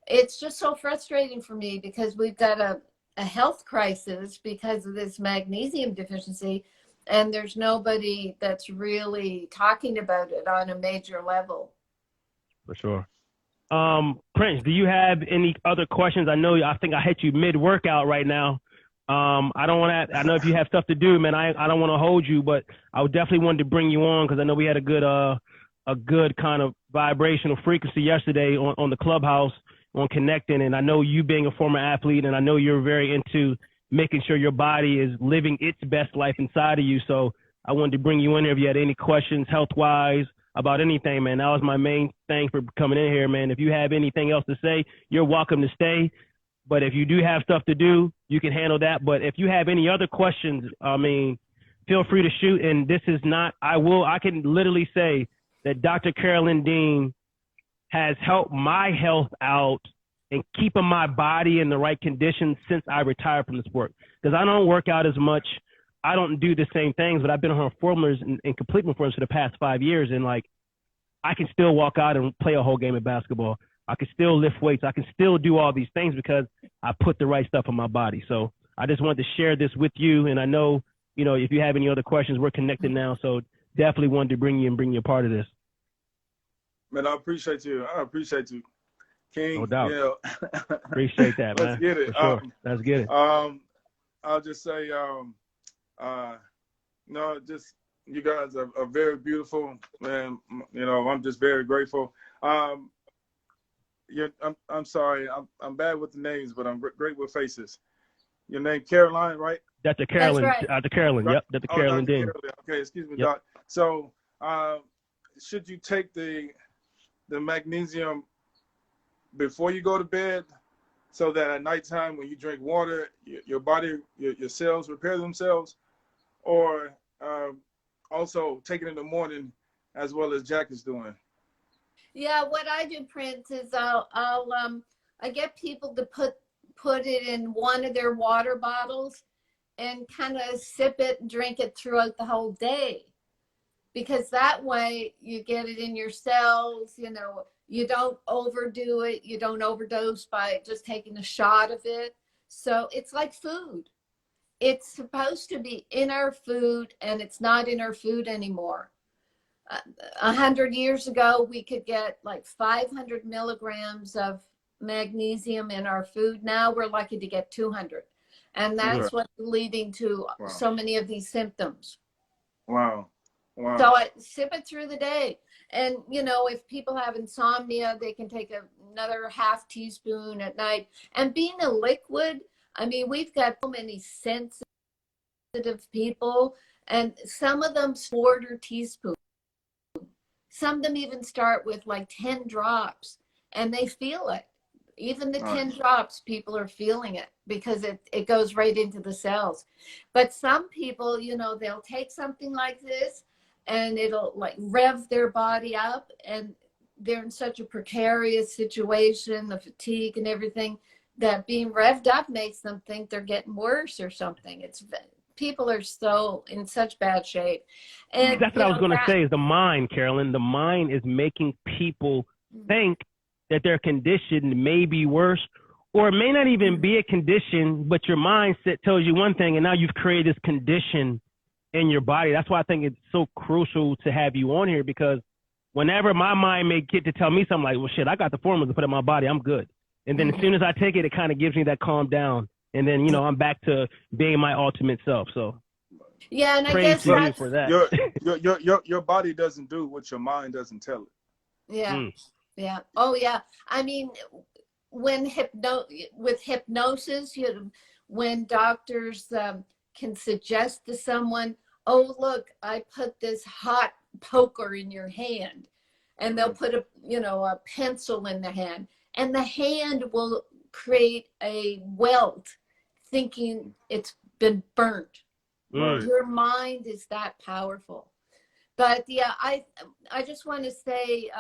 S3: it's just so frustrating for me because we've got a health crisis because of this magnesium deficiency, and there's nobody that's really talking about it on a major level.
S2: For sure. Prince, do you have any other questions? I think I hit you mid-workout right now. I know if you have stuff to do, man, I don't want to hold you, but I would definitely wanted to bring you on because I know we had a good kind of vibrational frequency yesterday on the Clubhouse on connecting. And I know you being a former athlete, and I know you're very into making sure your body is living its best life inside of you. So I wanted to bring you in here if you had any questions health-wise about anything, man. That was my main thing for coming in here, man. If you have anything else to say, you're welcome to stay. But if you do have stuff to do, you can handle that. But if you have any other questions, feel free to shoot. And this is not, I can literally say that Dr. Carolyn Dean has helped my health out and keeping my body in the right condition since I retired from the sport. Because I don't work out as much. I don't do the same things, but I've been on formulas and complete formulas for the past 5 years. And I can still walk out and play a whole game of basketball. I can still lift weights. I can still do all these things because I put the right stuff in my body. So I just wanted to share this with you. And I know, if you have any other questions, we're connected now. So definitely wanted to bring you a part of this.
S4: Man, I appreciate you. King.
S2: No doubt.
S4: Yeah.
S2: Appreciate that, man.
S4: Let's get it.
S2: Sure. Let's get it.
S4: I'll just say, just you guys are very beautiful, and I'm just very grateful. I'm sorry, I'm bad with the names, but I'm great with faces. Your name Caroline, right?
S2: Dr. Carolyn.
S3: That's right.
S2: Dr. Carolyn. Yep. Dr. Carolyn Dean.
S4: Okay, excuse me,
S2: Yep.
S4: Doc. So, should you take the magnesium before you go to bed, so that at nighttime when you drink water, your body, your cells repair themselves, or also take it in the morning as well as Jack is doing?
S3: Yeah, what I do, Prince, is I get people to put it in one of their water bottles and kind of sip it and drink it throughout the whole day. Because that way you get it in your cells, You don't overdo it. You don't overdose by just taking a shot of it. So it's like food. It's supposed to be in our food, and it's not in our food anymore. 100 years ago, we could get like 500 milligrams of magnesium in our food. Now we're lucky to get 200. And that's what's leading to so many of these symptoms.
S4: Wow.
S3: So I sip it through the day. And, you know, if people have insomnia, they can take another half teaspoon at night. And being a liquid, I mean, we've got so many sensitive people, and some of them quarter teaspoon. Some of them even start with like 10 drops, and they feel it. Even the 10 drops, people are feeling it because it goes right into the cells. But some people, you know, they'll take something like this and it'll like rev their body up, and they're in such a precarious situation, the fatigue and everything, that being revved up makes them think they're getting worse or something. People are so in such bad shape. And
S2: that's what I was going to say is the mind, Carolyn. The mind is making people think that their condition may be worse, or it may not even be a condition, but your mindset tells you one thing, and now you've created this condition in your body. That's why I think it's so crucial to have you on here, because whenever my mind may get to tell me something like, well, shit, I got the formula to put in my body, I'm good. And then as soon as I take it, it kind of gives me that calm down. And then, you know, I'm back to being my ultimate self. So
S3: yeah, and I
S2: praise
S3: guess
S2: to you for that.
S4: Your body doesn't do what your mind doesn't tell it.
S3: Yeah. Yeah. Oh, yeah. I mean, with hypnosis, when doctors can suggest to someone, oh, look, I put this hot poker in your hand, and they'll put a pencil in the hand, and the hand will create a welt thinking it's been burnt. Your mind is that powerful. But yeah, I just want to say,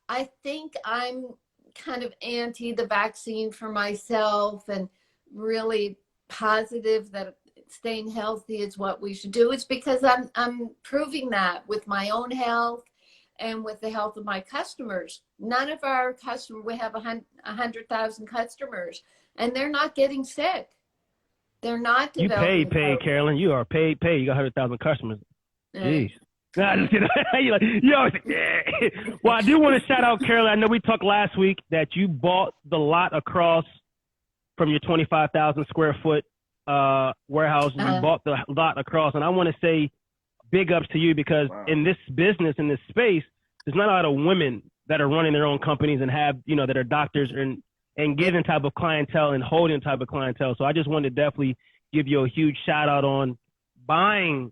S3: I think I'm kind of anti the vaccine for myself, and really positive that staying healthy is what we should do. It's because I'm proving that with my own health and with the health of my customers. None of our customers, we have 100,000 customers, and they're not getting sick. They're not developing.
S2: You paid, Carolyn. You are paid. You got 100,000 customers. Jeez. Nah, just kidding. You're like, yo, yeah. Well, I do want to shout out, Carolyn. I know we talked last week that you bought the lot across from your 25,000 square foot warehouse. You bought the lot across, and I want to say big ups to you, because in this business, in this space, there's not a lot of women that are running their own companies and have, you know, that are doctors and getting type of clientele and holding type of clientele. So I just wanted to definitely give you a huge shout out on buying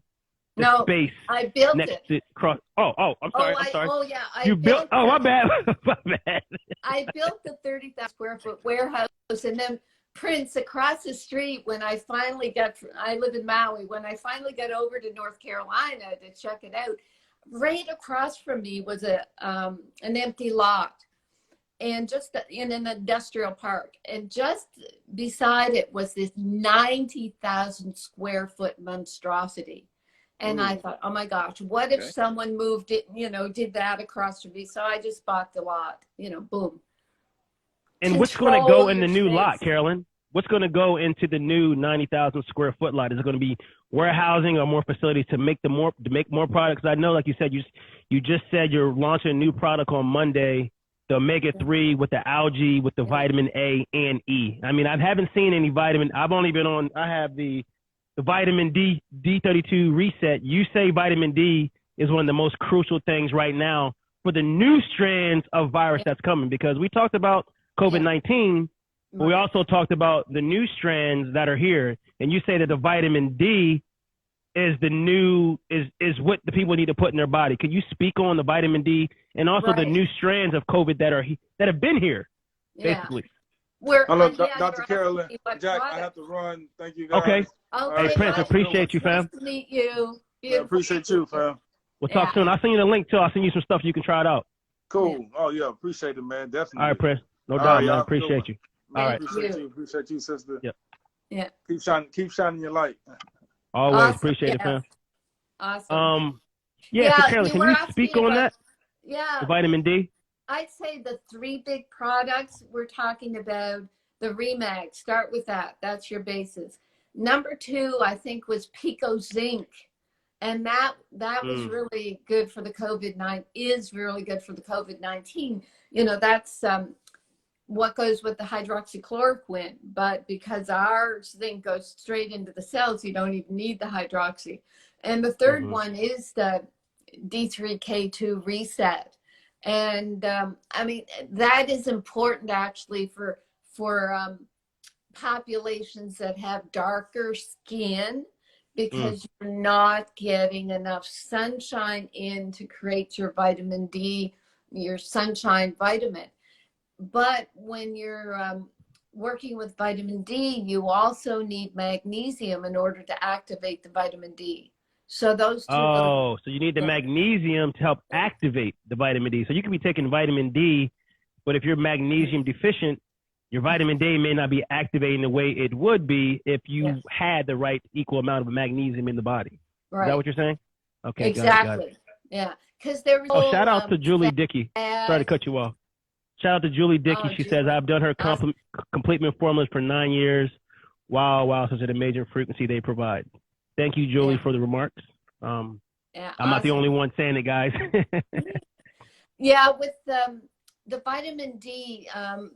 S2: the space.
S3: I built
S2: next
S3: it.
S2: To cross. I'm sorry. I'm sorry.
S3: Oh, yeah.
S2: You built. Oh, my bad. My bad.
S3: I built the 30,000 square foot warehouse, and then Prince, across the street, when I finally I live in Maui, when I finally got over to North Carolina to check it out, right across from me was an empty lot, and just in an industrial park, and just beside it was this 90,000 square foot monstrosity. And I thought, oh my gosh, what if someone moved it, did that across from me? So I just bought the lot, boom.
S2: And what's going to go in the new lot, Carolyn? What's going to go into the new 90,000 square foot lot? Is it going to be warehousing or more facilities to make more products? I know, like you said, you just said you're launching a new product on Monday, the omega-3 with the algae, with the vitamin A and E. I mean, I haven't seen any vitamin. I've only been on. I have the vitamin D32 reset. You say vitamin D is one of the most crucial things right now for the new strands of virus that's coming, because we talked about COVID-19, but we also talked about the new strands that are here. And you say that the vitamin D is the new, is what the people need to put in their body. Could you speak on the vitamin D and also the new strands of COVID that have been here, basically?
S4: Hello, Dr. Carolyn. Jack, I have to run. Thank you, guys.
S2: Okay. Hey, Prince, appreciate you, fam.
S3: Nice to meet you.
S4: I appreciate you, fam.
S2: We'll talk soon. I'll send you the link, too. I'll send you some stuff you can try it out.
S4: Cool. Oh, yeah. Appreciate it, man. Definitely.
S2: All right, Prince. No doubt, man. Appreciate you. All right.
S4: Appreciate you, sister.
S2: Yep.
S3: Yeah.
S4: Keep shining your light.
S2: Always. Awesome. Appreciate it, fam.
S3: Awesome.
S2: So Carolyn, can you speak on that?
S3: Yeah.
S2: The vitamin D?
S3: I'd say the three big products we're talking about, the Remag, start with that. That's your basis. Number two, I think, was Pico Zinc. And that was really good for the COVID-19, is really good for the COVID-19. You know, that's what goes with the hydroxychloroquine. But because our zinc goes straight into the cells, you don't even need the hydroxy. And the third one is the D3K2 reset. And I mean, that is important actually for populations that have darker skin, because you're not getting enough sunshine in to create your vitamin D, your sunshine vitamin. But when you're working with vitamin D, you also need magnesium in order to activate the vitamin D. So those two.
S2: Oh, so you need the magnesium to help activate the vitamin D. So you could be taking vitamin D, but if you're magnesium deficient, your vitamin D may not be activating the way it would be if you had the right equal amount of magnesium in the body.
S3: Right.
S2: Is that what you're saying? Okay,
S3: exactly.
S2: Got it.
S3: Yeah, because there was.
S2: Oh, shout out to Julie Dickey. Sorry to cut you off. Shout out to Julie Dickey. She says, I've done her complement formulas for 9 years. Wow, such an amazing frequency they provide. Thank you, Julie, for the remarks. I'm not the only one saying it, guys.
S3: Yeah, with the vitamin D,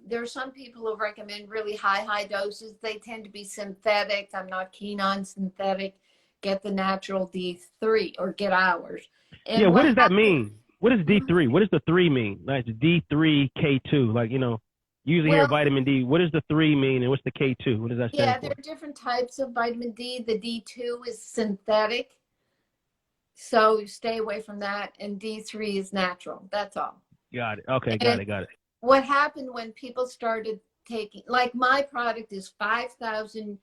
S3: there are some people who recommend really high doses. They tend to be synthetic. I'm not keen on synthetic. Get the natural D3 or get ours. And
S2: what does that mean? What is D3? What does the 3 mean? Like D3K2, like, you know, usually hear vitamin D. What does the 3 mean and what's the K2? What does that stand for?
S3: Yeah, there are different types of vitamin D. The D2 is synthetic, so you stay away from that. And D3 is natural. That's all.
S2: Got it. Okay, got it.
S3: What happened when people started taking, like my product is 5,000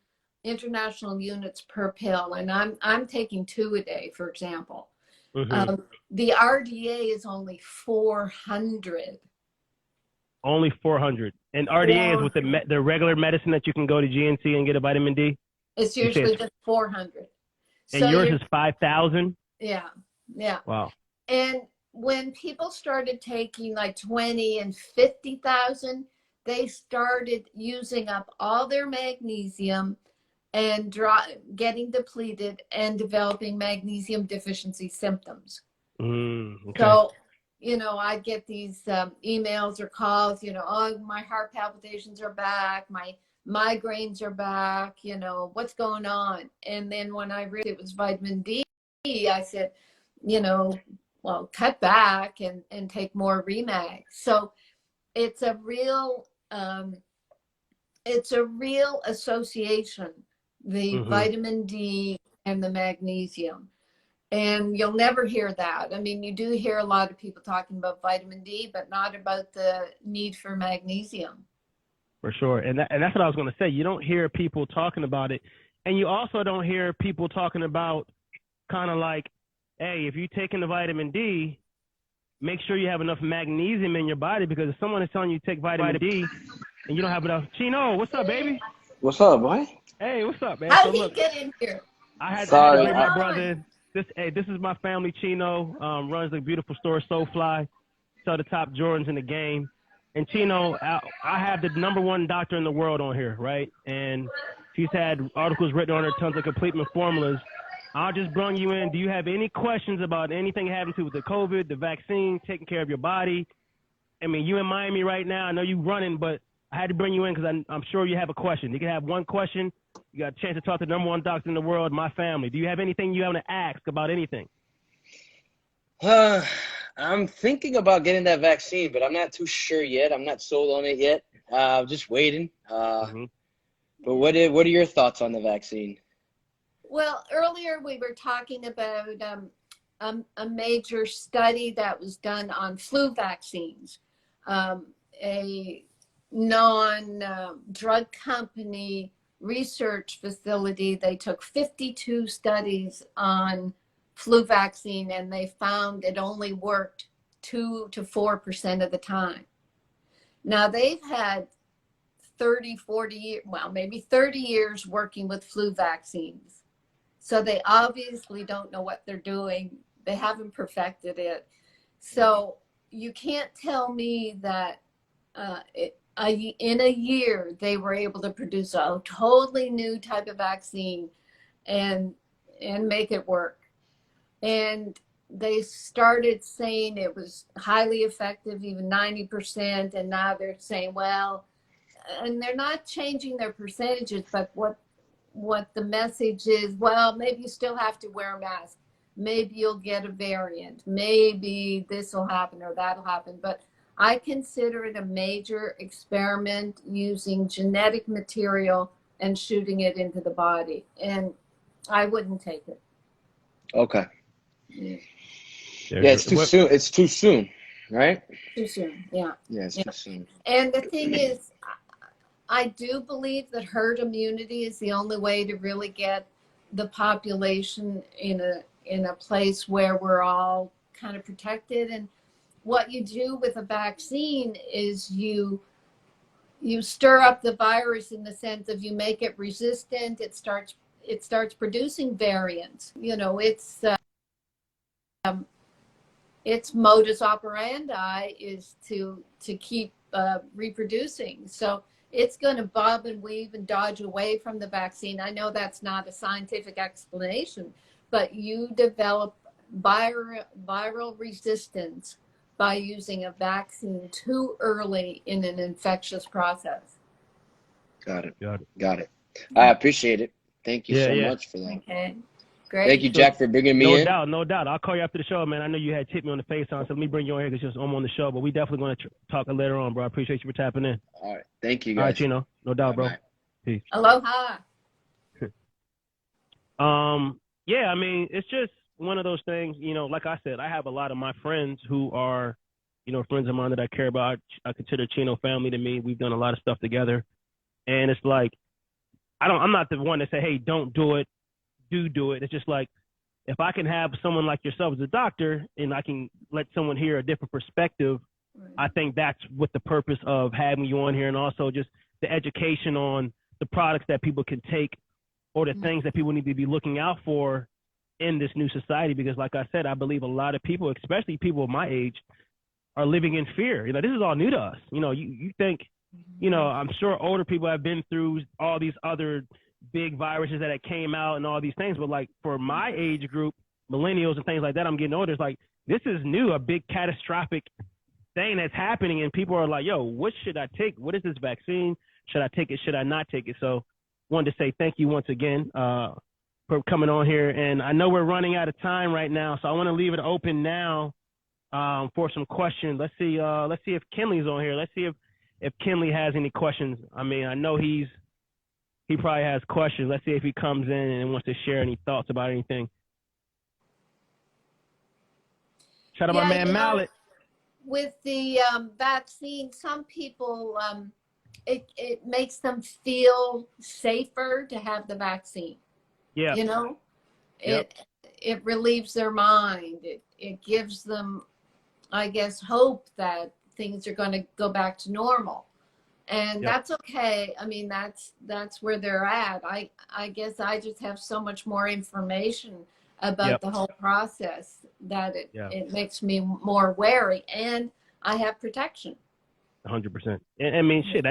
S3: international units per pill, and I'm taking 2 a day, for example. The RDA is only 400.
S2: Only 400. And RDA is with the regular medicine that you can go to GNC and get a vitamin D?
S3: It's usually just 400.
S2: And so yours is 5,000?
S3: Yeah.
S2: Wow.
S3: And when people started taking like 20 and 50,000, they started using up all their magnesium and getting depleted and developing magnesium deficiency symptoms.
S2: Okay.
S3: So, you know, I get these emails or calls, you know, oh, my heart palpitations are back, my migraines are back, you know, what's going on? And then when I realized it was vitamin D, I said, you know, well, cut back and take more Remag. So it's a real association, the vitamin D and the magnesium. And you'll never hear that. I mean, you do hear a lot of people talking about vitamin D, but not about the need for magnesium.
S2: For sure. And that's what I was going to say. You don't hear people talking about it. And you also don't hear people talking about kind of like, hey, if you're taking the vitamin D, make sure you have enough magnesium in your body, because if someone is telling you to take vitamin D and you don't have enough. Chino, what's up, baby?
S5: What's up, boy?
S2: Hey, what's up, man?
S3: How did he get in here?
S2: I had to bring my brother. This is my family. Chino runs the beautiful store SoFly, sell the top Jordans in the game. And Chino, I have the #1 doctor in the world on here, right? And she's had articles written on her, tons of complement formulas. I'll just bring you in. Do you have any questions about anything having to do with the COVID, the vaccine, taking care of your body? I mean, you in Miami right now. I know you running, but I had to bring you in because I'm sure you have a question. You can have one question. You got a chance to talk to the #1 doctor in the world, my family. Do you have anything you want to ask about anything?
S5: I'm thinking about getting that vaccine, but I'm not too sure yet. I'm not sold on it yet. Just waiting. But what are your thoughts on the vaccine?
S3: Well, earlier we were talking about a major study that was done on flu vaccines. A non-drug company research facility, they took 52 studies on flu vaccine, and they found it only worked 2 to 4% of the time. Now they've had 30, 40 years, well, maybe 30 years working with flu vaccines. So they obviously don't know what they're doing. They haven't perfected it. So you can't tell me that in a year they were able to produce a totally new type of vaccine and make it work. And they started saying it was highly effective, even 90%, and now they're saying, well, and they're not changing their percentages, but what the message is, well, maybe you still have to wear a mask. Maybe you'll get a variant. Maybe this will happen or that'll happen. But I consider it a major experiment using genetic material and shooting it into the body. And I wouldn't take it.
S5: Okay.
S3: Yeah,
S5: it's too soon. It's too soon, right?
S3: too soon. Yeah.
S5: Yeah, it's too soon.
S3: And the thing is, I do believe that herd immunity is the only way to really get the population in a place where we're all kind of protected. And what you do with a vaccine is you stir up the virus in the sense of you make it resistant. It starts producing variants. You know, its modus operandi is to keep reproducing. So it's going to bob and weave and dodge away from the vaccine. I know that's not a scientific explanation, but you develop viral resistance by using a vaccine too early in an infectious process.
S5: Got it. I appreciate it. Thank you so much for that.
S3: Okay. Great.
S5: Thank you, Jack, for bringing me in.
S2: No doubt. I'll call you after the show, man. I know you had hit me on the FaceTime, so let me bring you on here because I'm on the show, but we definitely going to talk later on, bro. I appreciate you for tapping in.
S5: All right. Thank you, guys.
S2: All right, Chino. No doubt, bro.
S5: Bye.
S2: Peace.
S3: Aloha.
S2: Yeah, I mean, it's just one of those things, you know, like I said, I have a lot of my friends who are, you know, friends of mine that I care about. I consider Chino family to me. We've done a lot of stuff together. And it's like, I'm not the one to say, hey, don't do it. Do it. It's just like, if I can have someone like yourself as a doctor and I can let someone hear a different perspective, right. I think that's what the purpose of having you on here, and also just the education on the products that people can take or the things that people need to be looking out for in this new society. Because like I said, I believe a lot of people, especially people of my age, are living in fear. You know, this is all new to us. You know, you think, you know, I'm sure older people have been through all these other big viruses that came out and all these things, but like for my age group, millennials and things like that, I'm getting older. It's like, this is new, a big catastrophic thing that's happening, and people are like, yo, what should I take? What is this vaccine? Should I take it? Should I not take it? So wanted to say thank you once again for coming on here. And I know we're running out of time right now, so I want to leave it open now for some questions. Let's see if Kenley's on here. Let's see if Kenley has any questions. I mean, I know he probably has questions. Let's see if he comes in and wants to share any thoughts about anything. Shout out my man Mallet.
S3: With the vaccine, some people, it makes them feel safer to have the vaccine. Yeah. You know, it relieves their mind. It gives them, I guess, hope that things are going to go back to normal. And that's okay. I mean, that's where they're at. I guess I just have so much more information about the whole process that it makes me more wary, and I have protection.
S2: 100%. And I mean, shit,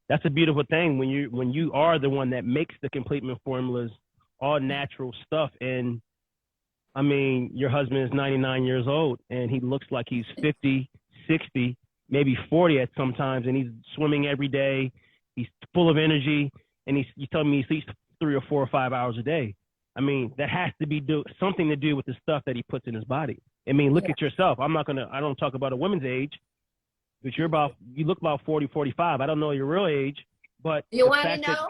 S2: that's a beautiful thing when you are the one that makes the complement formulas, all natural stuff. And I mean, your husband is 99 years old and he looks like he's 50, 60, maybe 40 at sometimes, and he's swimming every day. He's full of energy, and you tell me he sleeps 3 or 4 or 5 hours a day. I mean, that has to be something to do with the stuff that he puts in his body. I mean, look at yourself. I don't talk about a woman's age, but you look about 40, 45. I don't know your real age, but
S3: you want to know?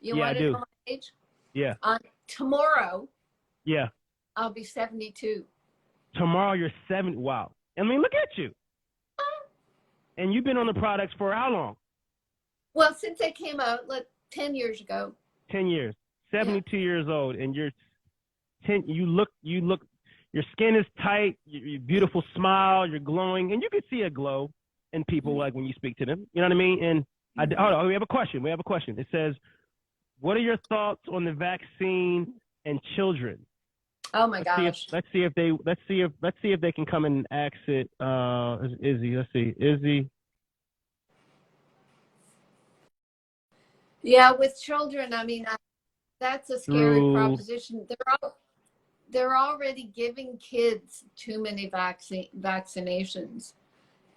S3: You want to know my age?
S2: Yeah.
S3: Tomorrow.
S2: Yeah.
S3: I'll be 72.
S2: Tomorrow you're 70. Wow. I mean, look at you. And you've been on the products for how long? Well,
S3: since they came out, 10 years ago.
S2: 10 years. 72 years old, and you're 10. You look. Your skin is tight. Your beautiful smile. You're glowing, and you can see a glow in people like when you speak to them. You know what I mean? And we have a question. It says, "What are your thoughts on the vaccine and children?"
S3: Oh my gosh.
S2: Let's see if they can come and exit. Izzy. Let's see, Izzy.
S3: Yeah, with children, I mean, that's a scary proposition. They're already giving kids too many vaccinations,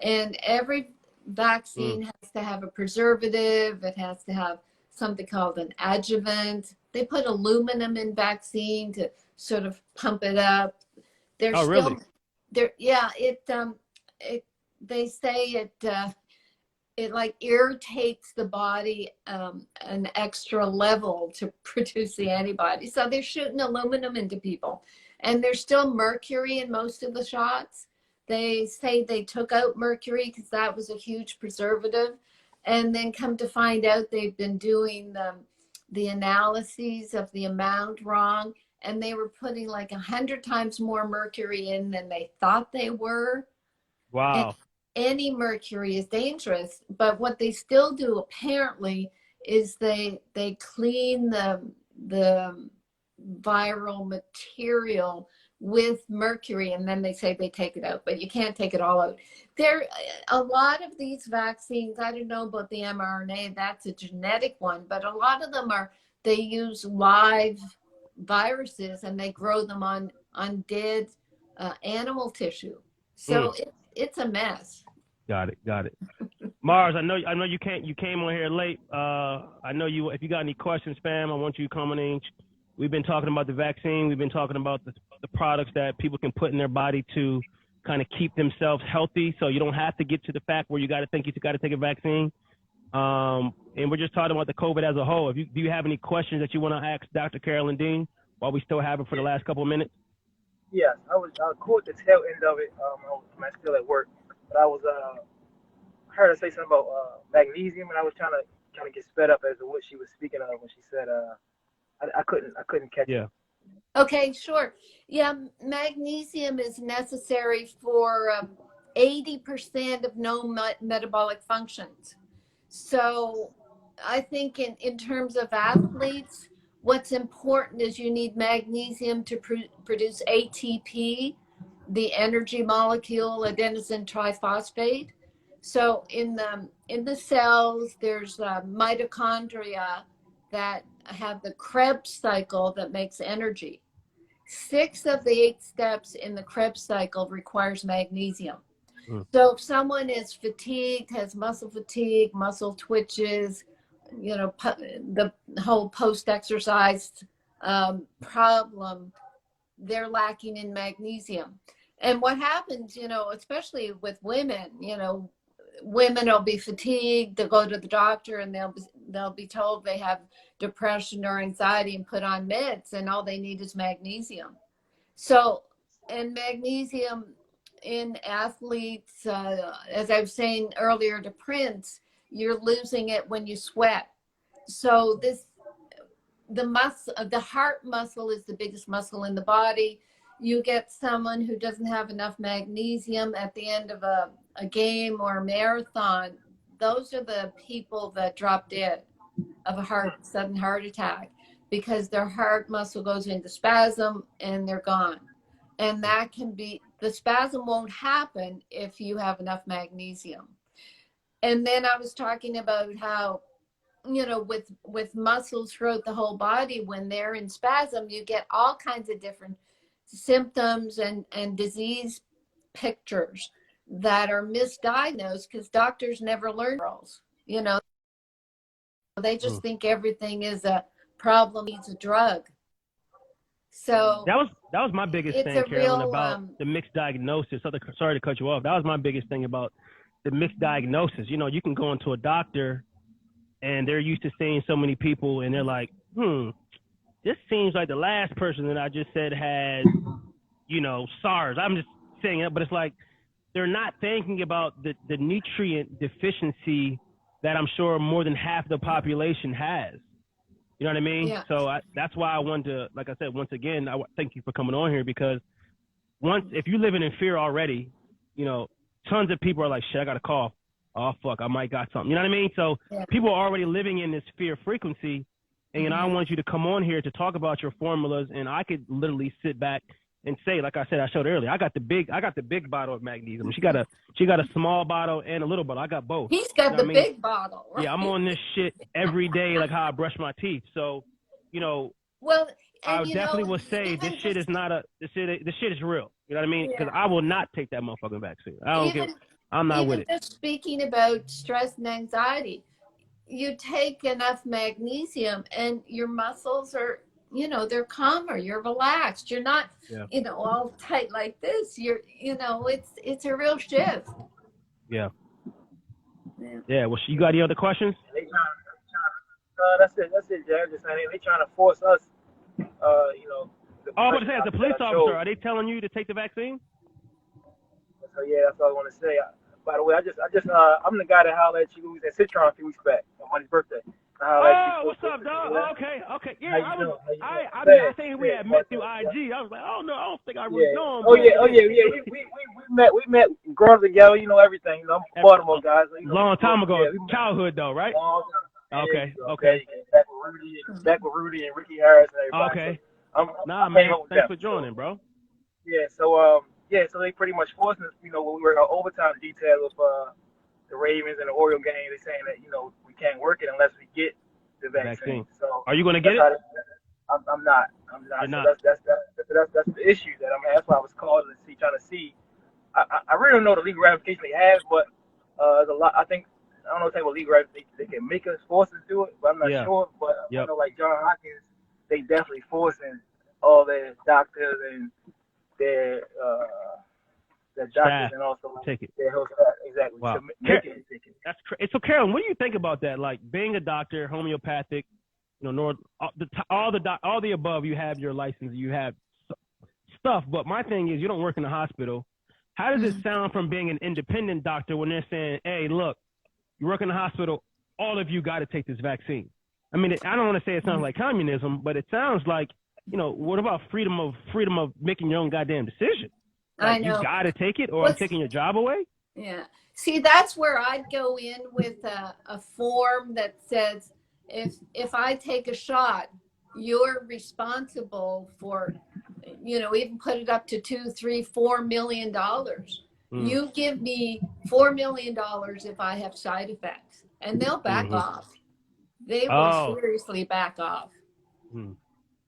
S3: and every vaccine has to have a preservative. It has to have something called an adjuvant. They put aluminum in vaccine to sort of pump it up. They're
S2: Oh,
S3: still
S2: really?
S3: yeah, they say it like irritates the body an extra level to produce the antibody. So they're shooting aluminum into people, and there's still mercury in most of the shots. They say they took out mercury because that was a huge preservative, and then come to find out they've been doing the analyses of the amount wrong, and they were putting like 100 times more mercury in than they thought they were.
S2: Wow.
S3: Any mercury is dangerous, but what they still do apparently is they clean the viral material with mercury, and then they say they take it out, but you can't take it all out. There, a lot of these vaccines, I don't know about the mRNA, that's a genetic one, but a lot of them they use live viruses and they grow them on dead animal tissue. So it's a mess.
S2: Got it. Mars, I know you came on here late. I know you. If you got any questions, fam, I want you coming in. We've been talking about the vaccine. We've been talking about the products that people can put in their body to kind of keep themselves healthy, so you don't have to get to the fact where you got to think you got to take a vaccine. And we're just talking about the COVID as a whole. Do you have any questions that you want to ask Dr. Carolyn Dean while we still have it for the last couple of minutes?
S6: Yes, I was cool at the tail end of it. I'm still at work, but I was heard her say something about magnesium, and I was trying to get sped up as to what she was speaking of when she said I couldn't catch it.
S3: Okay, sure. Yeah, magnesium is necessary for 80% of known metabolic functions. So I think in terms of athletes, what's important is you need magnesium to produce ATP, the energy molecule, adenosine triphosphate. So in the cells, there's mitochondria that have the Krebs cycle that makes energy. 6 of the 8 steps in the Krebs cycle requires magnesium. So if someone is fatigued, has muscle fatigue, muscle twitches, the whole post-exercise problem, they're lacking in magnesium. And what happens, especially with women, women will be fatigued, they'll go to the doctor and they'll be told they have depression or anxiety and put on meds, and all they need is magnesium. So, and magnesium in athletes, as I was saying earlier to Prince, you're losing it when you sweat. So the heart muscle is the biggest muscle in the body. You get someone who doesn't have enough magnesium at the end of a game or a marathon, those are the people that drop dead of a sudden heart attack, because their heart muscle goes into spasm and they're gone. And that can be, the spasm won't happen if you have enough magnesium. And then I was talking about how, with muscles throughout the whole body, when they're in spasm, you get all kinds of different symptoms and disease pictures that are misdiagnosed because doctors never learn girls. They just think everything is a problem, needs a drug. So
S2: that was my biggest thing, Carolyn, about the mixed diagnosis. Sorry to cut you off. That was my biggest thing about the mixed diagnosis. You can go into a doctor and they're used to seeing so many people and they're like, this seems like the last person that I just said had, SARS. I'm just saying it, but it's like they're not thinking about the nutrient deficiency that I'm sure more than half the population has. You know what I mean?
S3: Yeah.
S2: So that's why I wanted to, like I said, once again, I thank you for coming on here, because if you're living in fear already, tons of people are like, shit, I got a cough. Oh, fuck, I might got something. You know what I mean? So people are already living in this fear frequency. And I want you to come on here to talk about your formulas, and I could literally sit back and say, like I said, I showed earlier, I got the big bottle of magnesium. She got a small bottle and a little bottle. I got both.
S3: He's got the
S2: what I mean?
S3: big bottle, right?
S2: Yeah, I'm on this shit every day, like how I brush my teeth. So,
S3: well,
S2: I definitely will say this shit is this shit is real. You know what I mean? Because I will not take that motherfucking vaccine. I don't care. I'm not with it.
S3: Even just speaking about stress and anxiety, you take enough magnesium and your muscles are, they're calmer. You're relaxed. You're not, all tight like this. It's a real shift.
S2: Yeah. Well, you got any other questions?
S6: That's it, Jared. Just saying, they trying to force us,
S2: I was going to say, as a police officer, are they telling you to take the vaccine?
S6: So yeah, that's all I want to say. By the way, I'm the guy that hollered at you at Citron a few weeks back on my birthday.
S2: What's up, dog? Okay. Yeah, I think we had met through IG. I was like, oh no, I don't think I really know him.
S6: Oh yeah. We met, growing up together. Everything. I'm from Baltimore, guys.
S2: Long time ago, childhood though, right?
S6: Long time.
S2: Okay.
S6: Back with Rudy and Ricky Harris and everybody.
S2: Okay.
S6: So
S2: man. Thanks for joining, bro.
S6: Yeah. So so they pretty much forced us. When we were in overtime detail of the Ravens and the Oriole game, they saying that we can't work it unless we get the vaccine. So
S2: are you going to get it?
S6: I'm not.
S2: You're not.
S6: So that's the issue that that's why I was called to trying to see. I really don't know the legal ramifications they have, but there's a lot. I don't know what type of legal ramifications they can make us force us to do it, but I'm not sure. But I know like John Hopkins, they definitely forcing all their doctors and their doctors
S2: staff
S6: and also
S2: take it.
S6: Their whole staff, exactly.
S2: Wow.
S6: To make it take it.
S2: That's crazy. So Carolyn, what do you think about that? Like being a doctor, homeopathic, all the above. You have your license, you have stuff. But my thing is, you don't work in a hospital. How does it sound from being an independent doctor when they're saying, "Hey, look, you work in a hospital, all of you got to take this vaccine"? I mean, I don't want to say it sounds like communism, but it sounds like, what about freedom of making your own goddamn decision? Like,
S3: I know.
S2: You got to take it, or I'm taking your job away.
S3: Yeah. See, that's where I'd go in with a form that says, if I take a shot, you're responsible for, even put it up to $2, $3, $4 million. You give me $4 million if I have side effects, and they'll back off. They will seriously back off.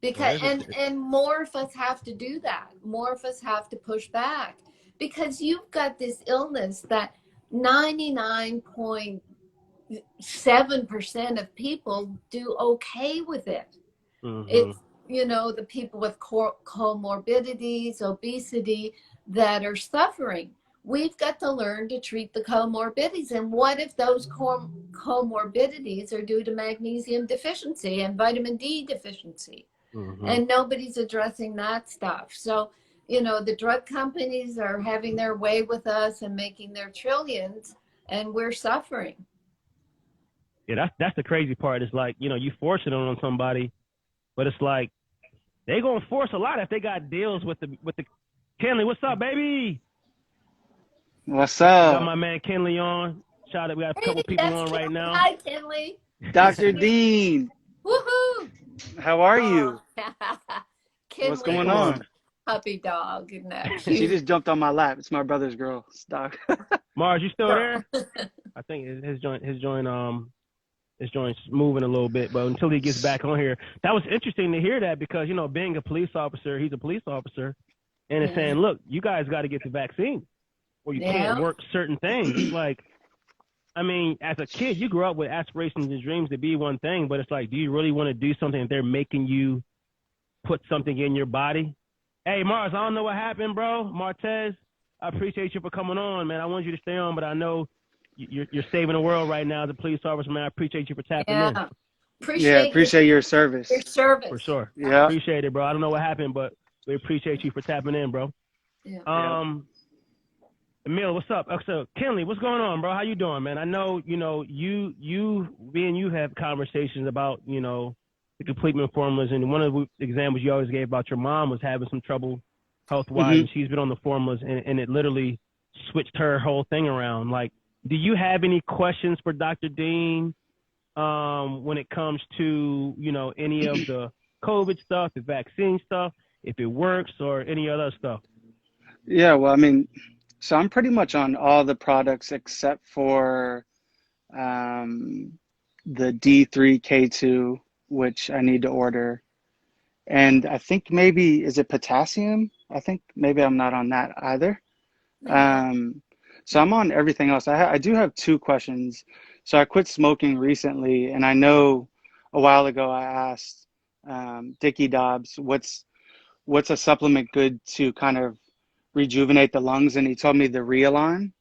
S3: Because and more of us have to do that. More of us have to push back, because you've got this illness that 99.7% of people do okay with it. It's the people with comorbidities, obesity that are suffering. We've got to learn to treat the comorbidities. And what if those comorbidities are due to magnesium deficiency and vitamin D deficiency? And nobody's addressing that stuff. So, the drug companies are having their way with us and making their trillions, and we're suffering.
S2: Yeah, that's the crazy part. It's like, you force it on somebody, but it's like they gonna force a lot if they got deals with the Kenley. What's up, baby?
S7: What's up?
S2: Got my man Kenley on. Shout out, we got a couple people on right now.
S3: Hi, Kenley.
S7: Dr. Dean.
S3: Woohoo!
S7: How are you? What's
S3: Kenley,
S7: going on?
S3: Puppy dog.
S7: She just jumped on my lap. It's my brother's girl. Stop.
S2: Mars, you still there? I think his joint's moving a little bit, but until he gets back on here, that was interesting to hear that, because being a police officer, he's a police officer, and it's saying, look, you guys got to get the vaccine, or you can't work certain things. Like, I mean, as a kid, you grew up with aspirations and dreams to be one thing, but it's like, do you really want to do something if they're making you put something in your body? Hey, Mars, I don't know what happened, bro. Martez, I appreciate you for coming on, man. I want you to stay on, but I know you're saving the world right now as a police officer, man. I appreciate you for tapping in.
S7: Appreciate your service.
S3: Your service.
S2: For sure.
S7: Yeah.
S2: Appreciate it, bro. I don't know what happened, but we appreciate you for tapping in, bro. Emil, what's up? So, Kenley, what's going on, bro? How you doing, man? I know, me and you have conversations about, the complement formulas, and one of the examples you always gave about your mom was having some trouble health-wise, and she's been on the formulas, and it literally switched her whole thing around. Like, do you have any questions for Dr. Dean? when it comes to, any of the COVID stuff, the vaccine stuff, if it works or any other stuff?
S7: Yeah, well, I mean, so I'm pretty much on all the products except for the D3K2, which I need to order. And I think maybe, is it potassium? I think maybe I'm not on that either. So I'm on everything else. I do have two questions. So I quit smoking recently, and I know a while ago I asked Dickie Dobbs, what's a supplement good to kind of rejuvenate the lungs? And he told me the Realign,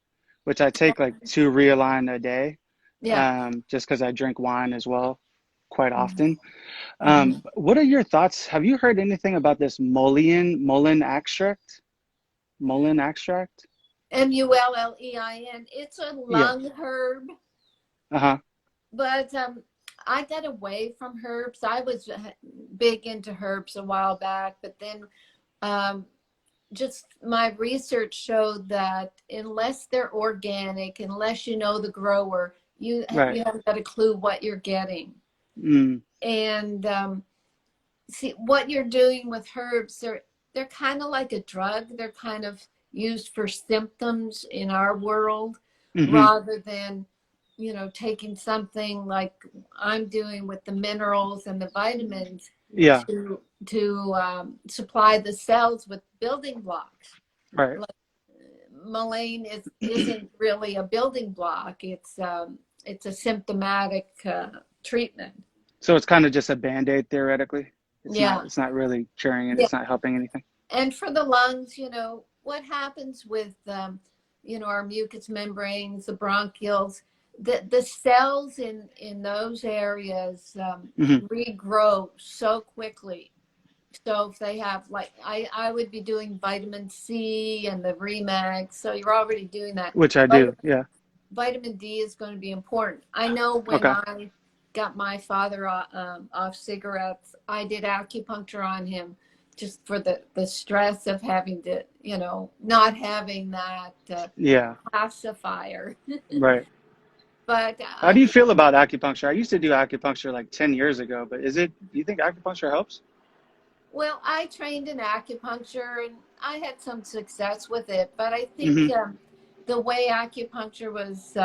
S7: which I take like 2 Realign a day,
S3: Yeah.
S7: just because I drink wine as well quite often.
S3: Mhm.
S7: What are your thoughts? Have you heard anything about this mullein extract? Mullein extract?
S3: Mullein. It's a
S7: Yeah.
S3: lung herb,
S7: Uh-huh.
S3: but I got away from herbs. I was big into herbs a while back, but then just my research showed that unless they're organic, unless you know the grower, you
S7: Right.
S3: haven't got a clue what you're getting.
S7: Mm.
S3: And see what you're doing with herbs. They're kind of like a drug. They're kind of used for symptoms in our world,
S7: Mm-hmm.
S3: rather than taking something like I'm doing with the minerals and the vitamins
S7: Yeah.
S3: to supply the cells with building blocks.
S7: Right.
S3: Like mullein isn't really a building block. It's a symptomatic treatment.
S7: So it's kind of just a Band-Aid theoretically.
S3: Yeah.
S7: It's not really curing it.
S3: Yeah.
S7: It's not helping anything.
S3: And for the lungs, what happens with our mucous membranes, the bronchioles, the cells in those areas regrow so quickly. So if they have, like, I would be doing vitamin C and the Remax, so you're already doing that.
S7: Which I do, yeah.
S3: Vitamin D is going to be important. I know when
S7: Okay.
S3: I got my father off cigarettes, I did acupuncture on him just for the stress of having to, not having that
S7: Yeah.
S3: pacifier.
S7: Right.
S3: But
S7: How do you feel about acupuncture? I used to do acupuncture like 10 years ago, but do you think acupuncture helps?
S3: Well, I trained in acupuncture and I had some success with it, but I think the way acupuncture was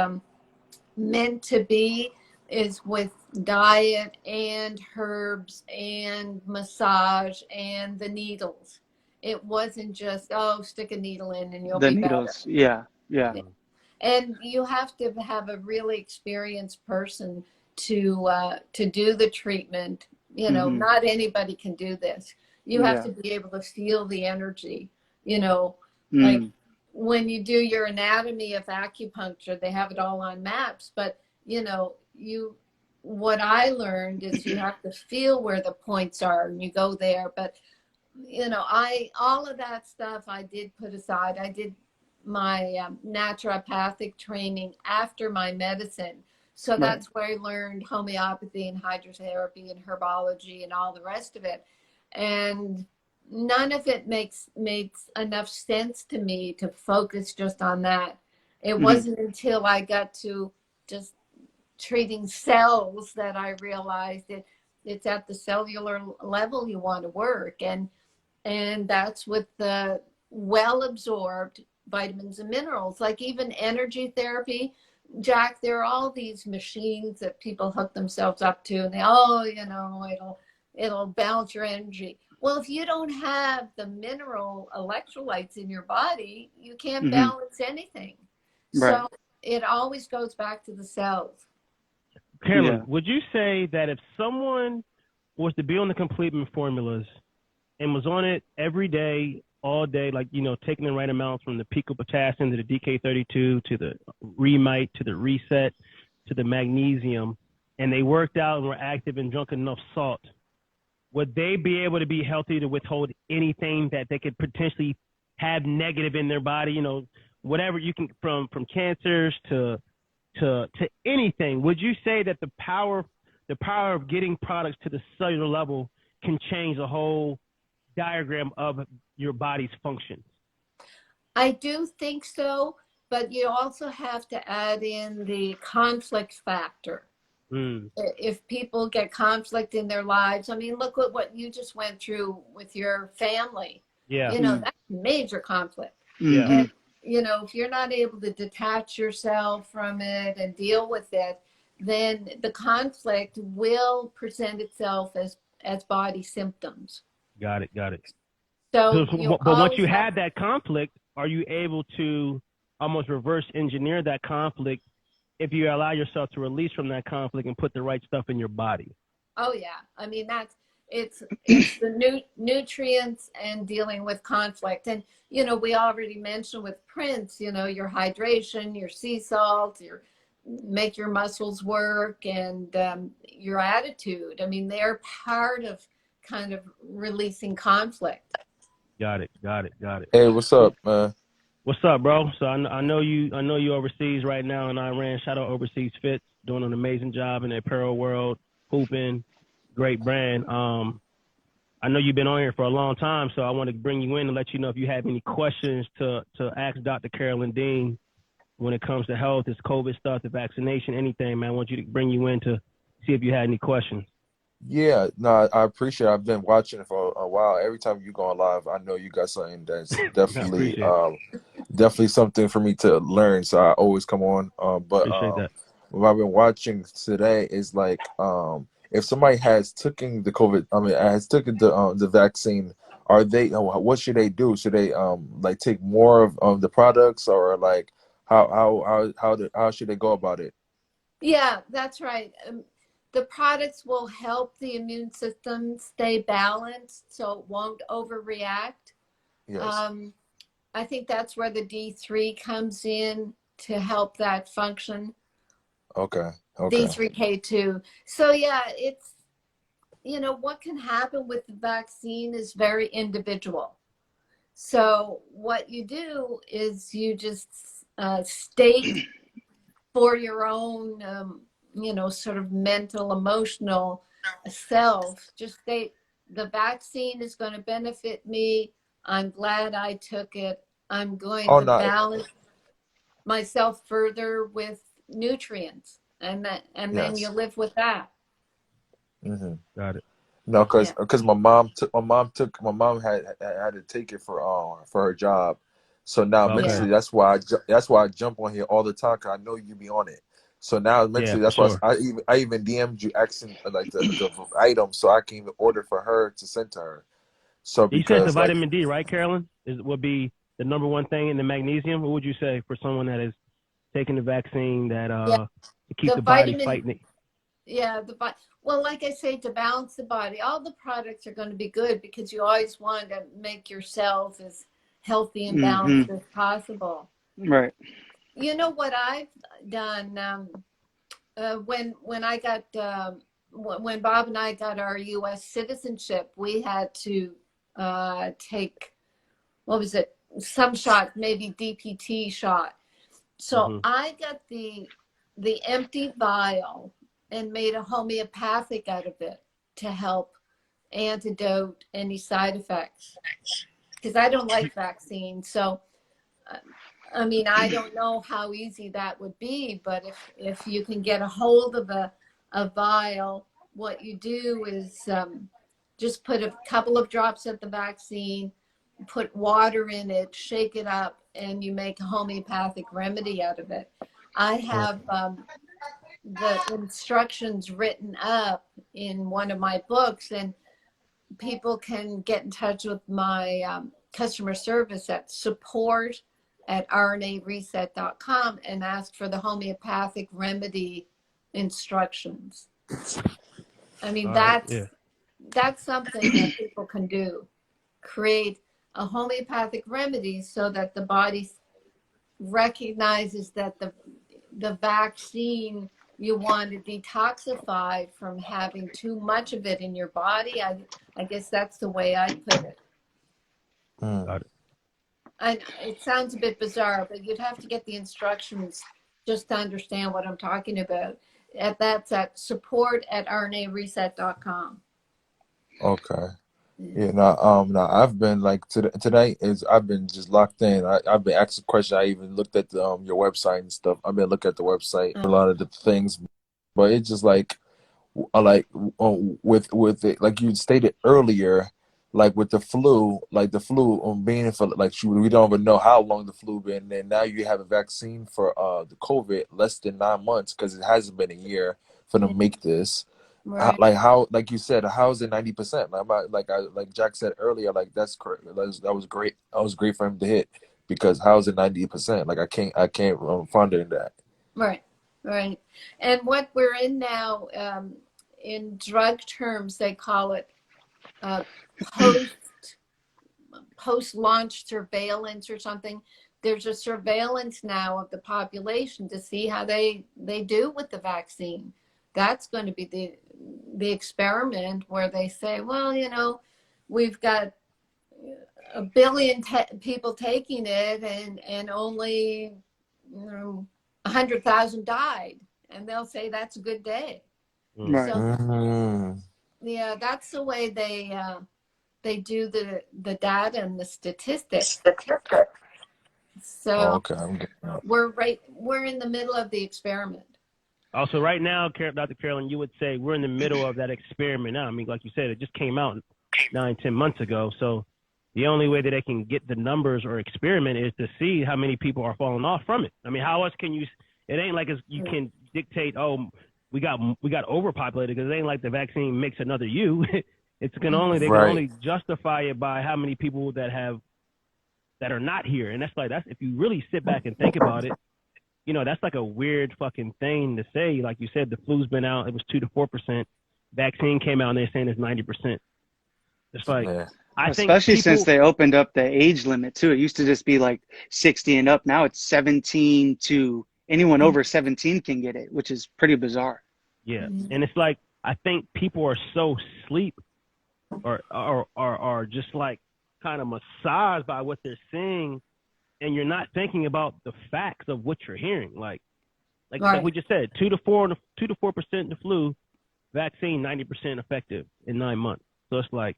S3: meant to be is with diet and herbs and massage and the needles. It wasn't just, stick a needle in and you'll
S7: The
S3: be better.
S7: needles, yeah.
S3: And you have to have a really experienced person to do the treatment. Not anybody can do this. You have to be able to feel the energy, like when you do your anatomy of acupuncture, they have it all on maps, but what I learned is you have to feel where the points are and you go there. But all of that stuff I did put aside. I did my naturopathic training after my medicine. So that's where I learned homeopathy and hydrotherapy and herbology and all the rest of it. And none of it makes enough sense to me to focus just on that. It wasn't until I got to just treating cells that I realized that it's at the cellular level you want to work. And that's with the well-absorbed vitamins and minerals, like even energy therapy. Jack, there are all these machines that people hook themselves up to, and it'll balance your energy. Well, if you don't have the mineral electrolytes in your body, you can't balance anything.
S7: Right.
S3: So it always goes back to the cells.
S2: Carolyn, would you say that if someone was to be on the complement formulas and was on it every day, all day, like, taking the right amounts from the pico potassium to the DK32 to the Remite to the Reset to the magnesium, and they worked out and were active and drunk enough salt, would they be able to be healthy to withhold anything that they could potentially have negative in their body? Whatever you can, from cancers to anything. Would you say that the power of getting products to the cellular level can change the whole diagram of your body's functions?
S3: I do think so, but you also have to add in the conflict factor. If people get conflict in their lives, I mean, look at what you just went through with your family.
S2: Yeah.
S3: You know, that's major conflict.
S2: Yeah.
S3: And, you know, if you're not able to detach yourself from it and deal with it, then the conflict will present itself as body symptoms.
S2: Got it. Got it.
S3: So
S2: So,
S3: you
S2: but once
S3: always
S2: you
S3: have,
S2: had that conflict, are you able to almost reverse engineer that conflict if you allow yourself to release from that conflict and put the right stuff in your body?
S3: oh yeah, I mean it's the nutrients and dealing with conflict. And you know, we already mentioned with Prince, you know, your hydration, your sea salt, your make your muscles work, and your attitude. I mean, they're part of kind of releasing conflict.
S2: Got it. Got it. Got it.
S8: Hey, what's up, man?
S2: What's up, bro? So I know you overseas right now in Iran. Shout out Overseas Fits, doing an amazing job in the apparel world, hooping, great brand. I know you've been on here for a long time, so I want to bring you in and let you know if you have any questions to ask Dr. Carolyn Dean when it comes to health, this COVID stuff, the vaccination, anything, man. I want you to bring you in to see if you had any questions.
S8: Yeah, no, I appreciate it. I've been watching it for a while. Every time you go on live, I know you got something that's
S2: I
S8: definitely
S2: appreciate it.
S8: definitely something for me to learn. So I always come on.
S2: Appreciate that.
S8: What I've been watching today is like if somebody has taken the COVID, has taken the vaccine, are they what should they do? Should they like take more of the products, or like how should they go about it?
S3: Yeah, that's right. The products will help the immune system stay balanced so it won't overreact.
S8: Yes.
S3: I think that's where the D3 comes in to help that function.
S8: Okay. Okay.
S3: D3K2. So yeah, it's, you know, what can happen with the vaccine is very individual. So what you do is you just state for your own, you know, sort of mental, emotional self, just state the vaccine is going to benefit me. I'm glad I took it. I'm going
S8: Oh
S3: to
S8: no.
S3: balance myself further with nutrients, and then you
S8: Yes.
S3: live with that.
S8: Mm-hmm.
S2: Got it.
S8: No,
S3: Yeah.
S8: because my mom had to take it for her job, so now
S2: Okay.
S3: Yeah.
S8: mentally that's why I jump on here all the time, 'cause I know you be on it. So now
S2: Yeah,
S8: mentally
S2: for
S8: that's why
S2: sure.
S8: I even DM'd you asking like the item so I can even order for her to send to her. So
S2: You said the
S8: because like
S2: vitamin D, right, Carolyn? Would be the number one thing in the magnesium. What would you say for someone that is taking the vaccine that
S3: Yeah.
S2: to keep
S3: The
S2: the body
S3: vitamin,
S2: fighting it?
S3: yeah, well, like I say, to balance the body, all the products are going to be good because you always want to make yourself as healthy and balanced as possible.
S7: Right.
S3: You know what I've done when I got when Bob and I got our U.S. citizenship, we had to take, what was it, some shot, maybe DPT shot. So I got the empty vial and made a homeopathic out of it to help antidote any side effects, because I don't like vaccines. So I mean, I don't know how easy that would be, but if you can get a hold of a vial, what you do is just put a couple of drops of the vaccine, put water in it, shake it up, and you make a homeopathic remedy out of it. I have the instructions written up in one of my books, and people can get in touch with my customer service at support@rnareset.com and ask for the homeopathic remedy instructions. I mean, that's something that people can do. Create a homeopathic remedy so that the body recognizes that the vaccine, you want to detoxify from having too much of it in your body. I guess that's the way I put it.
S2: Got it.
S3: And it sounds a bit bizarre, but you'd have to get the instructions just to understand what I'm talking about. That's at support@rnareset.com.
S8: okay. Yeah, now I've been like tonight is I've been just locked in. I've been asking questions. I even looked at the your website and stuff. I've been looking at the website, a lot of the things, but it's just like with it, like you stated earlier, like with the flu, being for like we don't even know how long the flu been, and now you have a vaccine for the COVID less than 9 months because it hasn't been a year for them to make this.
S3: Right.
S8: Like how, like you said, how is it 90%? Like Jack said earlier, like that's correct. That was great. That was great for him to hit because how is it 90%? Like I can't find it in that.
S3: Right. Right. And what we're in now, in drug terms, they call it post-launch surveillance or something. There's a surveillance now of the population to see how they do with the vaccine. That's going to be the experiment where they say, well, you know, we've got a billion people taking it, and only 100,000 died, and they'll say that's a good day.
S7: Right.
S3: So yeah, that's the way they do the data and the statistics. So
S8: okay, I'm getting that.
S3: we're in the middle of the experiment.
S2: Also, right now, Dr. Carolyn, you would say we're in the middle of that experiment now. I mean, like you said, it just came out 9-10 months ago. So the only way that they can get the numbers or experiment is to see how many people are falling off from it. I mean, how else can you? It ain't like you can dictate. Oh, we got overpopulated, because it ain't like the vaccine makes another you. They can only justify it by how many people that are not here, and that's if you really sit back and think about it, you know, that's like a weird fucking thing to say. Like you said, the flu's been out, it was 2 to 4%. Vaccine came out and they're saying it's 90%. It's like I think
S7: especially since they opened up the age limit too. It used to just be like 60 and up. Now it's 17 to anyone over 17 can get it, which is pretty bizarre.
S2: Yeah, and it's like I think people are so asleep or just like kind of massaged by what they're seeing, and you're not thinking about the facts of what you're hearing. Like we just said, 2 to 4% in the flu, vaccine 90% effective in 9 months. So it's like,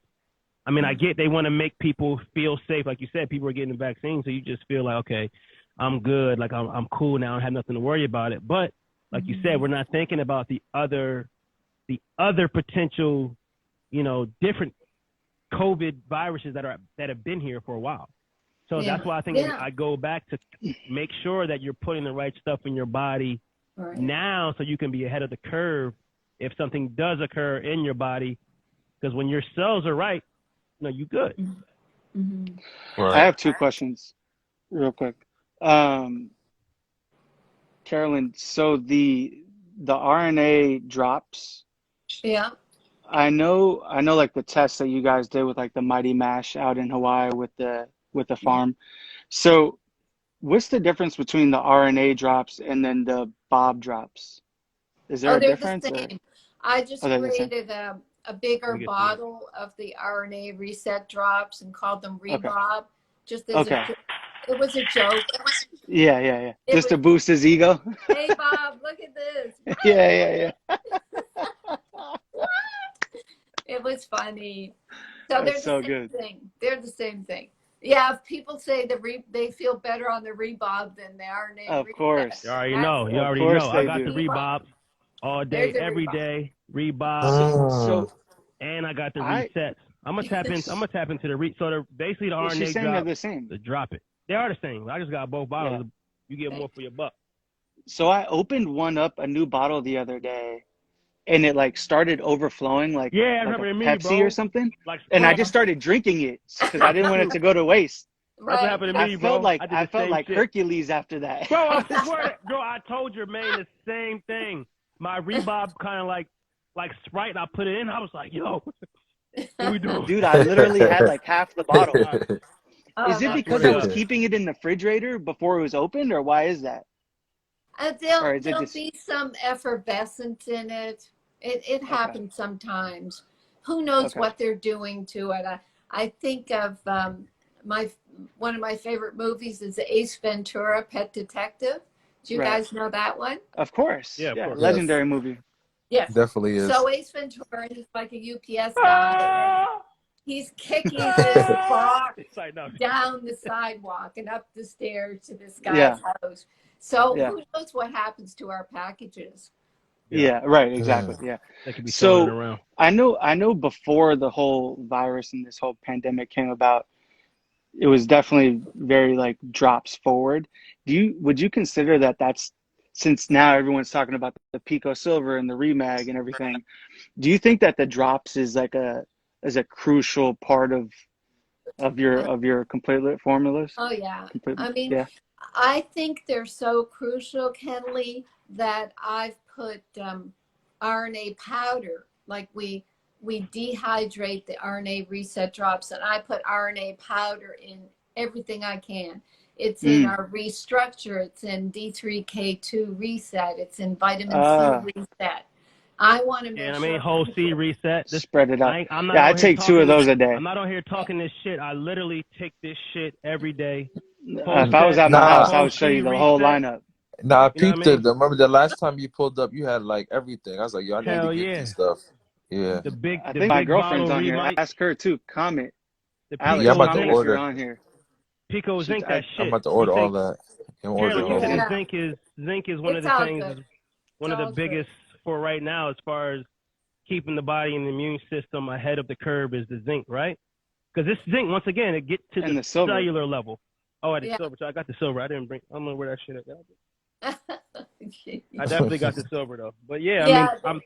S2: I mean, I get they want to make people feel safe. Like you said, people are getting the vaccine, so you just feel like, okay, I'm good. Like I'm cool now. I have nothing to worry about it. But like you said, we're not thinking about the other potential, you know, different COVID viruses that have been here for a while. So that's why I think I go back to make sure that you're putting the right stuff in your body now, so you can be ahead of the curve if something does occur in your body. Because when your cells are right, you know, you good.
S7: I have 2 questions real quick. Carolyn, so the RNA drops.
S3: Yeah.
S7: I know like the tests that you guys did with like the Mighty Mash out in Hawaii with the farm. So what's the difference between the RNA drops and then the Bob drops? Is there a difference?
S3: The same. I just created a bigger
S2: get
S3: bottle of the RNA reset drops and called them Rebob. Just as it was a joke.
S7: Yeah. Just to boost his ego.
S3: Hey Bob, look at this.
S7: Yeah.
S3: It was funny. So they're the
S7: so
S3: same
S7: good.
S3: thing. They're the same thing. Yeah, if people say they feel better on the Rebob than the RNA.
S7: Of course.
S2: You already know. I got the Rebob all day, every day. Rebob. And I got the resets. I'm gonna tap into the so basically the RNA
S7: she's saying
S2: drop.
S7: they're the same.
S2: To drop it. They are the same. I just got both bottles. You get more for your buck.
S7: So I opened one up, a new bottle the other day, and it like started overflowing like,
S2: I
S7: like
S2: remember
S7: a
S2: me,
S7: Pepsi
S2: bro.
S7: or something. And I just started drinking it because I didn't want it to go to waste.
S2: That's what happened to me, bro.
S7: I felt like Hercules after that.
S2: Bro, I swear, bro, I told you, man, the same thing. My Rebob kind of like Sprite, I put it in. I was like, yo, what we doing?
S7: Dude, I literally had like half the bottle. Is it because I was keeping it in the refrigerator before it was opened, or why is that?
S3: There'll be some effervescence in it. It happens sometimes. Who knows what they're doing to it? I think of one of my favorite movies is Ace Ventura, Pet Detective. Do you guys know that one?
S7: Of course.
S2: Yeah, of course.
S7: Legendary movie.
S3: Yes.
S8: Definitely is.
S3: So Ace Ventura, he's like a UPS guy. He's kicking this box down the sidewalk and up the stairs to this guy's house. So who knows what happens to our packages?
S7: Yeah, right, exactly.
S8: Mm.
S7: Yeah.
S2: That could be throwing it
S7: So
S2: around.
S7: I know before the whole virus and this whole pandemic came about, it was definitely very like drops forward. Would you consider that that's, since now everyone's talking about the Pico Silver and the Remag and everything, do you think that the drops is like a crucial part
S3: Uh,
S7: of your complete lit formulas?
S3: oh yeah.
S7: Complete,
S3: I mean,
S7: yeah.
S3: I think they're so crucial, Kenley, that I've put RNA powder. Like we dehydrate the RNA reset drops, and I put RNA powder in everything I can. It's in
S7: Mm.
S3: our restructure. It's in D3K2 reset. It's in vitamin C
S7: Uh,
S3: reset. I want to
S2: Yeah, and
S3: make
S2: I mean
S3: sure
S2: whole C
S3: people.
S2: reset. This
S7: spread it out.
S2: I'm not
S7: Yeah, I
S2: on here
S7: take two of
S2: talking.
S7: those a
S2: I'm
S7: day.
S2: not on here talking this shit. I literally take this shit every day. Whole
S7: If I was
S2: set,
S7: at my
S8: Nah,
S7: house, I
S2: whole
S7: would show
S2: C
S7: you the whole
S2: reset.
S7: lineup.
S8: nah, I
S2: You know what I
S8: peeped it.
S2: mean?
S8: Remember the last time you pulled up, you had like everything. I was like, yo, I need to
S2: Hell
S8: get
S2: yeah.
S8: this stuff. Yeah.
S7: I
S2: The
S7: think my
S2: big
S7: girlfriend's
S2: bottle
S7: on here.
S2: relight.
S7: Ask her too. Comment.
S2: The
S7: Alex,
S8: Yeah, I'm
S2: Pico
S8: about to
S7: comment
S2: zinc.
S7: if you're
S8: order.
S7: on here.
S2: Pico
S7: Should
S2: zinc.
S7: I?
S2: That
S8: I'm
S2: shit.
S8: about to
S2: You
S8: order all
S2: think,
S8: that. I'm ordering
S2: Carolyn? You
S8: all
S2: think
S8: that.
S3: Yeah,
S2: zinc is one of
S3: it's
S2: the
S3: all
S2: things,
S3: good.
S2: one
S3: It's
S2: of the
S3: all good.
S2: biggest for right now as far as keeping the body and the immune system ahead of the curve is the zinc, right? Because this zinc, once again, it gets to
S7: And
S2: the
S7: the silver.
S2: cellular level. Oh, I did
S3: Yeah.
S2: silver. So I got the silver. I didn't bring. I don't know where that shit is. I definitely got the silver though. But yeah, I mean,
S3: Yeah,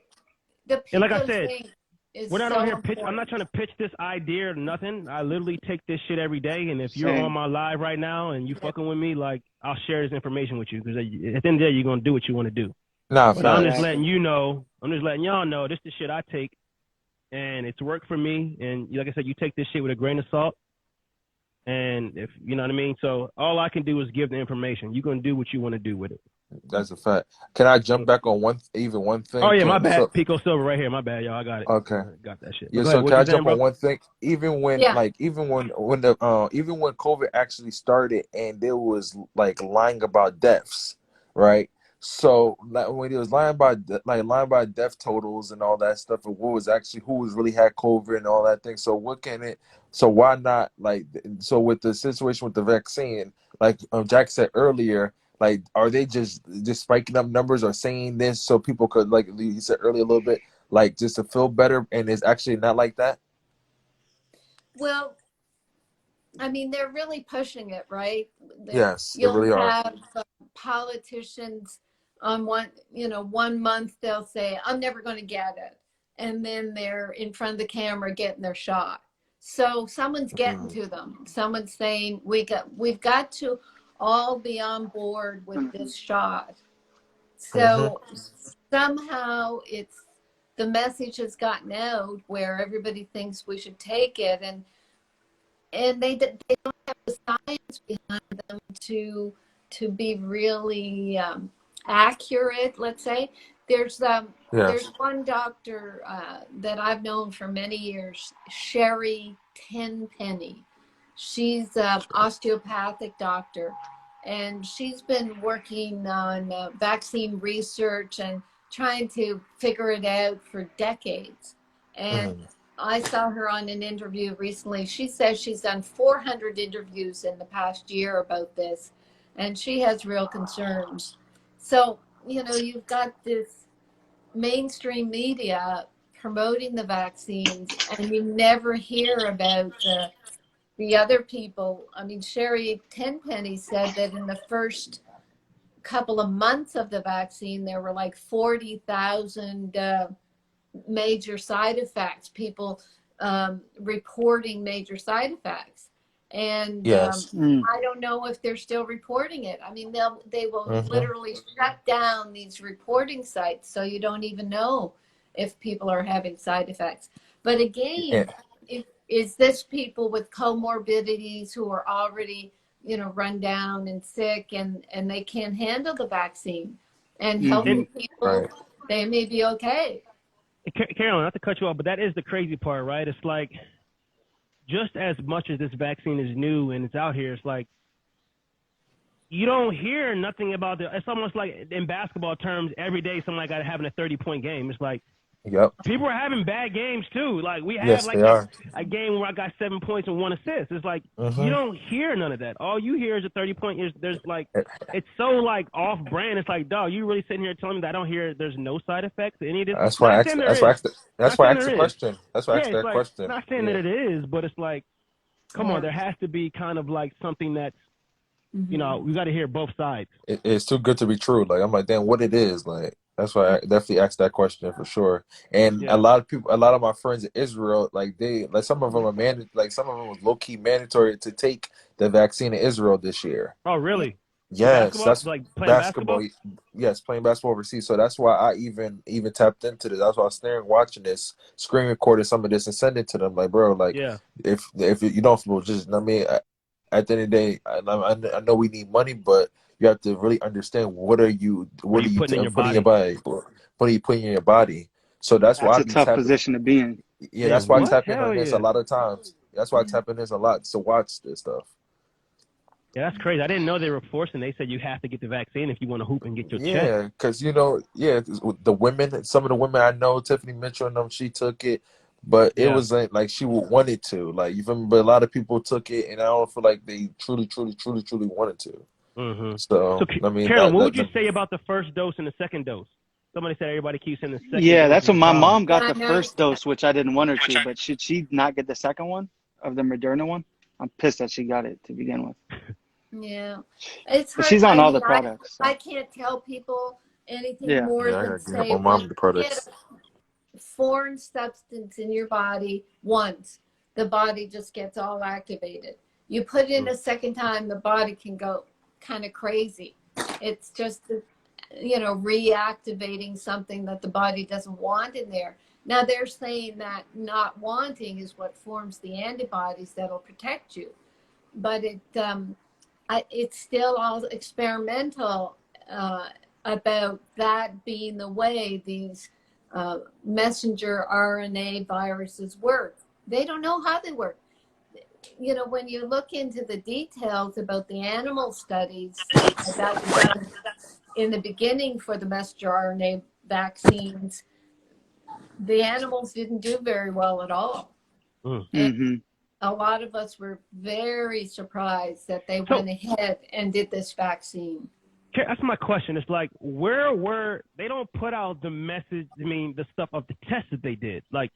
S3: the
S2: and like I
S3: Pico
S2: said,
S3: zinc is
S2: we're not on
S3: so
S2: here pitch. I'm not
S3: important.
S2: trying to pitch this idea or nothing. I literally take this shit every day. And if you're on
S7: Same.
S2: my live right now and you
S3: Yeah.
S2: fucking with me, like I'll share this information with you because at the end of the day, you're gonna do what you want to do.
S8: Nah,
S2: But I'm just
S8: facts.
S2: letting you know. I'm just letting y'all know this is the shit I take, and it's worked for me. And like I said, you take this shit with a grain of salt. And if you know what I mean, so all I can do is give the information. You're gonna do what you want to do with it.
S8: That's a fact. Can I jump back on one
S2: Oh
S8: thing?
S2: yeah, my
S8: Can
S2: bad.
S8: so
S2: Pico Silver right here. My bad, y'all. I got it.
S8: okay.
S2: Got that shit. But
S8: Yeah,
S2: go ahead.
S8: so
S2: What
S8: can
S2: you
S8: I
S2: saying,
S8: jump on
S2: bro?
S8: one thing? Even when
S3: Yeah.
S8: even when COVID actually started and there was like lying about deaths, right? So like when he was lying about death totals and all that stuff, and who was really had COVID and all that thing. So so why not so with the situation with the vaccine, like Jack said earlier, like are they just spiking up numbers or saying this so people could, like he said earlier a little bit, like just to feel better, and it's actually not like that?
S3: Well, I mean, they're really pushing it, right?
S8: Yes, they
S3: You'll
S8: really are.
S3: have politicians on one month they'll say, "I'm never going to get it," and then they're in front of the camera getting their shot. So someone's getting
S8: Mm.
S3: to them. Someone's saying, we've got to all be on board with this shot."
S8: Mm-hmm.
S3: So somehow the message has gotten out where everybody thinks we should take it, and they don't have the science behind them to be really accurate. Let's say there's
S8: Yes.
S3: one doctor that I've known for many years, Sherry Tenpenny. She's an osteopathic doctor, and she's been working on vaccine research and trying to figure it out for decades. And
S8: Mm.
S3: I saw her on an interview recently. She says she's done 400 interviews in the past year about this, and she has real concerns. So, you've got this mainstream media promoting the vaccines, and you never hear about the other people. I mean, Sherry Tenpenny said that in the first couple of months of the vaccine, there were like 40,000 major side effects, people reporting major side effects. And
S8: Yes.
S7: Mm.
S3: I don't know if they're still reporting it. I mean, they will
S8: Mm-hmm.
S3: literally shut down these reporting sites, so you don't even know if people are having side effects. But
S8: Yeah.
S3: again, is this people with comorbidities who are already, run down and sick, and they can't handle the vaccine? And
S7: Mm-hmm.
S3: healthy
S2: And
S8: Right.
S3: people, they may be okay.
S2: Carolyn, not to cut you off, but that is the crazy part, right? It's like just as much as this vaccine is new and it's out here, it's like you don't hear nothing about it's almost like in basketball terms, every day somebody got having a 30-point game. It's like
S8: Yep.
S2: People are having bad games too. Like we have
S8: Yes,
S2: like
S8: they are.
S2: a game where I got 7 points and 1 assist. It's like you
S8: Mm-hmm.
S2: don't hear none of that. All you hear is a 30-point. There's like it's so like off brand. It's like, dog, you really sitting here telling me that I don't hear there's no side effects to any of this?
S8: That's why I
S2: Not
S8: asked.
S2: saying there
S8: That's why I
S2: is.
S8: asked. That's
S2: Not
S8: why I
S2: saying
S8: asked the
S2: there is.
S8: question. That's why I
S2: Yeah,
S8: asked
S2: it's
S8: that
S2: like
S8: question.
S2: not saying
S8: Yeah.
S2: that it is, but it's like, come on, there has to be kind of like something that's, you know, we got to hear both sides.
S8: It's too good to be true. Like I'm like, damn, what it is. Like that's why I definitely asked that question for sure. And
S2: Yeah.
S8: a lot of people, a lot of my friends in Israel, like they, like some of them are like some of them was low key mandatory to take the vaccine in Israel this year.
S2: Oh, really?
S8: Yes,
S2: Basketball?
S8: that's
S2: Like playing basketball?
S8: Yes, playing basketball overseas. So that's why I even tapped into this. That's why I was staring, watching this, screen recording some of this, and sending it to them. Like, bro, like
S2: Yeah.
S8: if you don't just, I mean, at the end of the day, I know we need money, but you have to really understand what are you
S2: putting in your
S8: putting in your body, what are you putting in your body. So that's why
S7: That's
S8: I
S7: a
S8: be
S7: tough
S8: tapping.
S7: position to be in.
S8: Yeah, that's why I
S2: what?
S8: tap in
S2: Hell
S8: on this
S2: yeah.
S8: a lot of times. That's why I tap in this a lot to watch this stuff.
S2: Yeah, that's crazy. I didn't know they were forcing. They said you have to get the vaccine if you want to hoop and get your check.
S8: Yeah, because the women, some of the women I know, Tiffany Mitchell and them, she took it, but it was like she wanted to, like you feel me? But a lot of people took it, and I don't feel like they truly wanted to.
S2: Mm-hmm.
S8: So I mean,
S2: Carolyn, what would you say about the first dose and the second dose? Somebody said everybody keeps saying the second dose.
S7: Yeah, that's what my mom got
S3: Yeah,
S7: the
S3: I
S7: first
S3: know.
S7: dose, which I didn't want her to, but should she not get the second one of the Moderna one? I'm pissed that she got it to begin with.
S3: Yeah, it's
S7: But
S3: hard.
S7: she's on
S3: I
S7: all
S3: mean,
S7: the products. So.
S3: I can't tell people anything
S7: Yeah.
S3: more
S8: Yeah, I
S3: than
S8: gotta give
S3: say
S8: my mom
S3: when
S8: the
S3: you get
S8: products.
S3: a foreign substance in your body once, the body just gets all activated. You put it in a second time, the body can go kind of crazy. It's just, you know, reactivating something that the body doesn't want in there. Now they're saying that not wanting is what forms the antibodies that'll protect you, but it's still all experimental about that being the way these messenger RNA viruses work. They don't know how they work. You know, when you look into the details about the animal studies that were done in the beginning for the messenger RNA vaccines, the animals didn't do very well at all. And a lot of us were very surprised that they went ahead and did this vaccine.
S2: That's my question. It's like, they don't put out the message, I mean, the stuff of the test that they did. Like,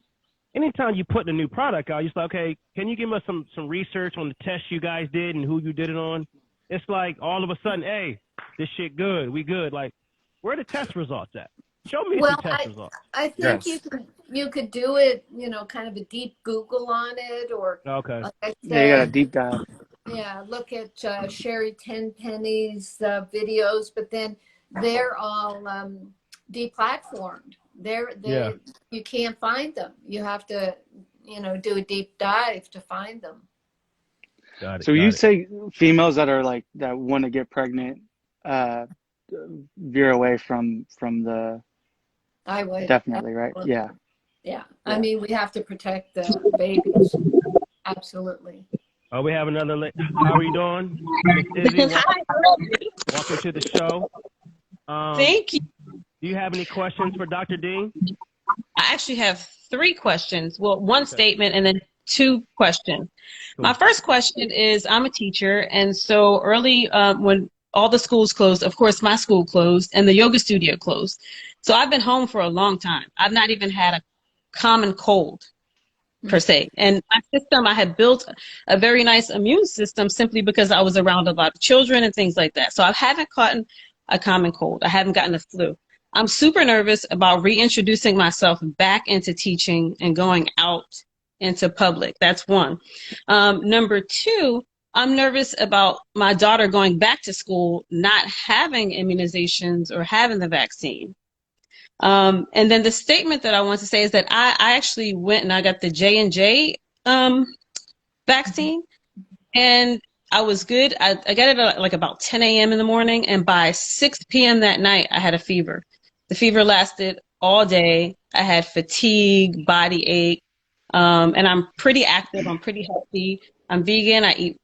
S2: anytime you put a new product out, you're like, okay, can you give us some research on the test you guys did and who you did it on? It's like, all of a sudden, hey, this shit good, we good. Like, where are the test results at? Show me the test results.
S3: I think you could do it, you know, kind of a deep Google on it, or
S2: okay.
S3: like I said,
S7: Yeah, you got a deep dive.
S3: Yeah, look at Sherry Tenpenny's videos, but then they're all deplatformed. You can't find them. You have to, you know, do a deep dive to find them.
S2: Got it.
S7: So you say females that are like that want to get pregnant veer away from the.
S3: I would
S7: definitely, right? Yeah.
S3: I mean, we have to protect the babies. Absolutely.
S2: Oh, we have another. How are you doing, Miss Izzy?
S9: Hi.
S2: Welcome to the show.
S9: Thank you.
S2: Do you have any questions for Dr. Dean?
S9: I actually have 3 questions. Well, one statement and then 2 questions.
S2: Cool.
S9: My first question is, I'm a teacher, and so early when all the schools closed, of course my school closed and the yoga studio closed. So I've been home for a long time. I've not even had a common cold per se. And my system, I had built a very nice immune system simply because I was around a lot of children and things like that. So I haven't caught a common cold. I haven't gotten the flu. I'm super nervous about reintroducing myself back into teaching and going out into public. That's one. Number 2, I'm nervous about my daughter going back to school, not having immunizations or having the vaccine. And then the statement that I want to say is that I actually went and I got the J&J vaccine, and I was good. I got it at like about 10 a.m. in the morning, and by 6 p.m. that night, I had a fever. The fever lasted all day. I had fatigue, body ache, and I'm pretty active. I'm pretty healthy. I'm vegan. I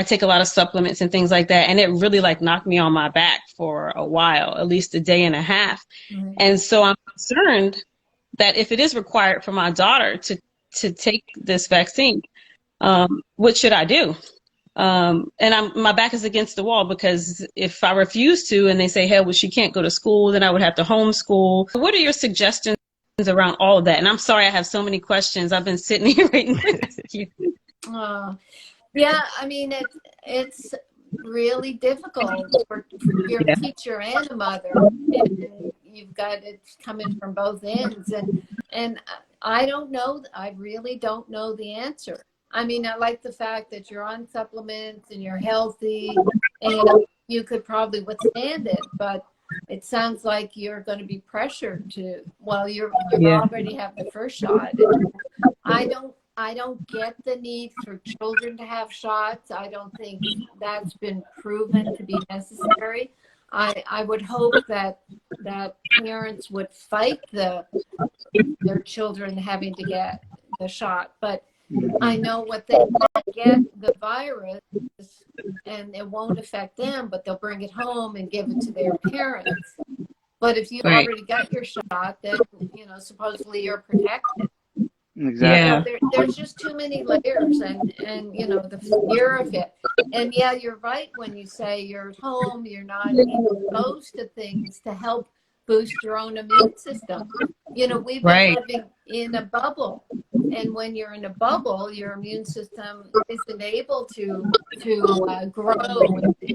S9: take a lot of supplements and things like that, and it really like knocked me on my back for a while, at least a day and a half. And so I'm concerned that if it is required for my daughter to take this vaccine, what should I do? And my back is against the wall, because if I refuse to and they say, hey, well, she can't go to school, then I would have to homeschool. What are your suggestions around all of that? And I'm sorry, I have so many questions. I've been sitting here waiting to ask you.
S3: Yeah, I mean, it's really difficult for your teacher and a mother, and you've got it coming from both ends. And I don't know. I really don't know the answer. I mean, I like the fact that you're on supplements and you're healthy and you could probably withstand it, but it sounds like you're going to be pressured to, well, you already have the first shot. I don't get the need for children to have shots. I don't think that's been proven to be necessary. I would hope that parents would fight their children having to get the shot, but I know what they get the virus and it won't affect them, but they'll bring it home and give it to their parents. But if you already got your shot, then supposedly you're protected.
S7: Exactly.
S3: Yeah. There's just too many layers, and the fear of it. And yeah, you're right when you say you're at home, you're not exposed to things to help boost your own immune system. We've been living in a bubble, and when you're in a bubble, your immune system isn't able to grow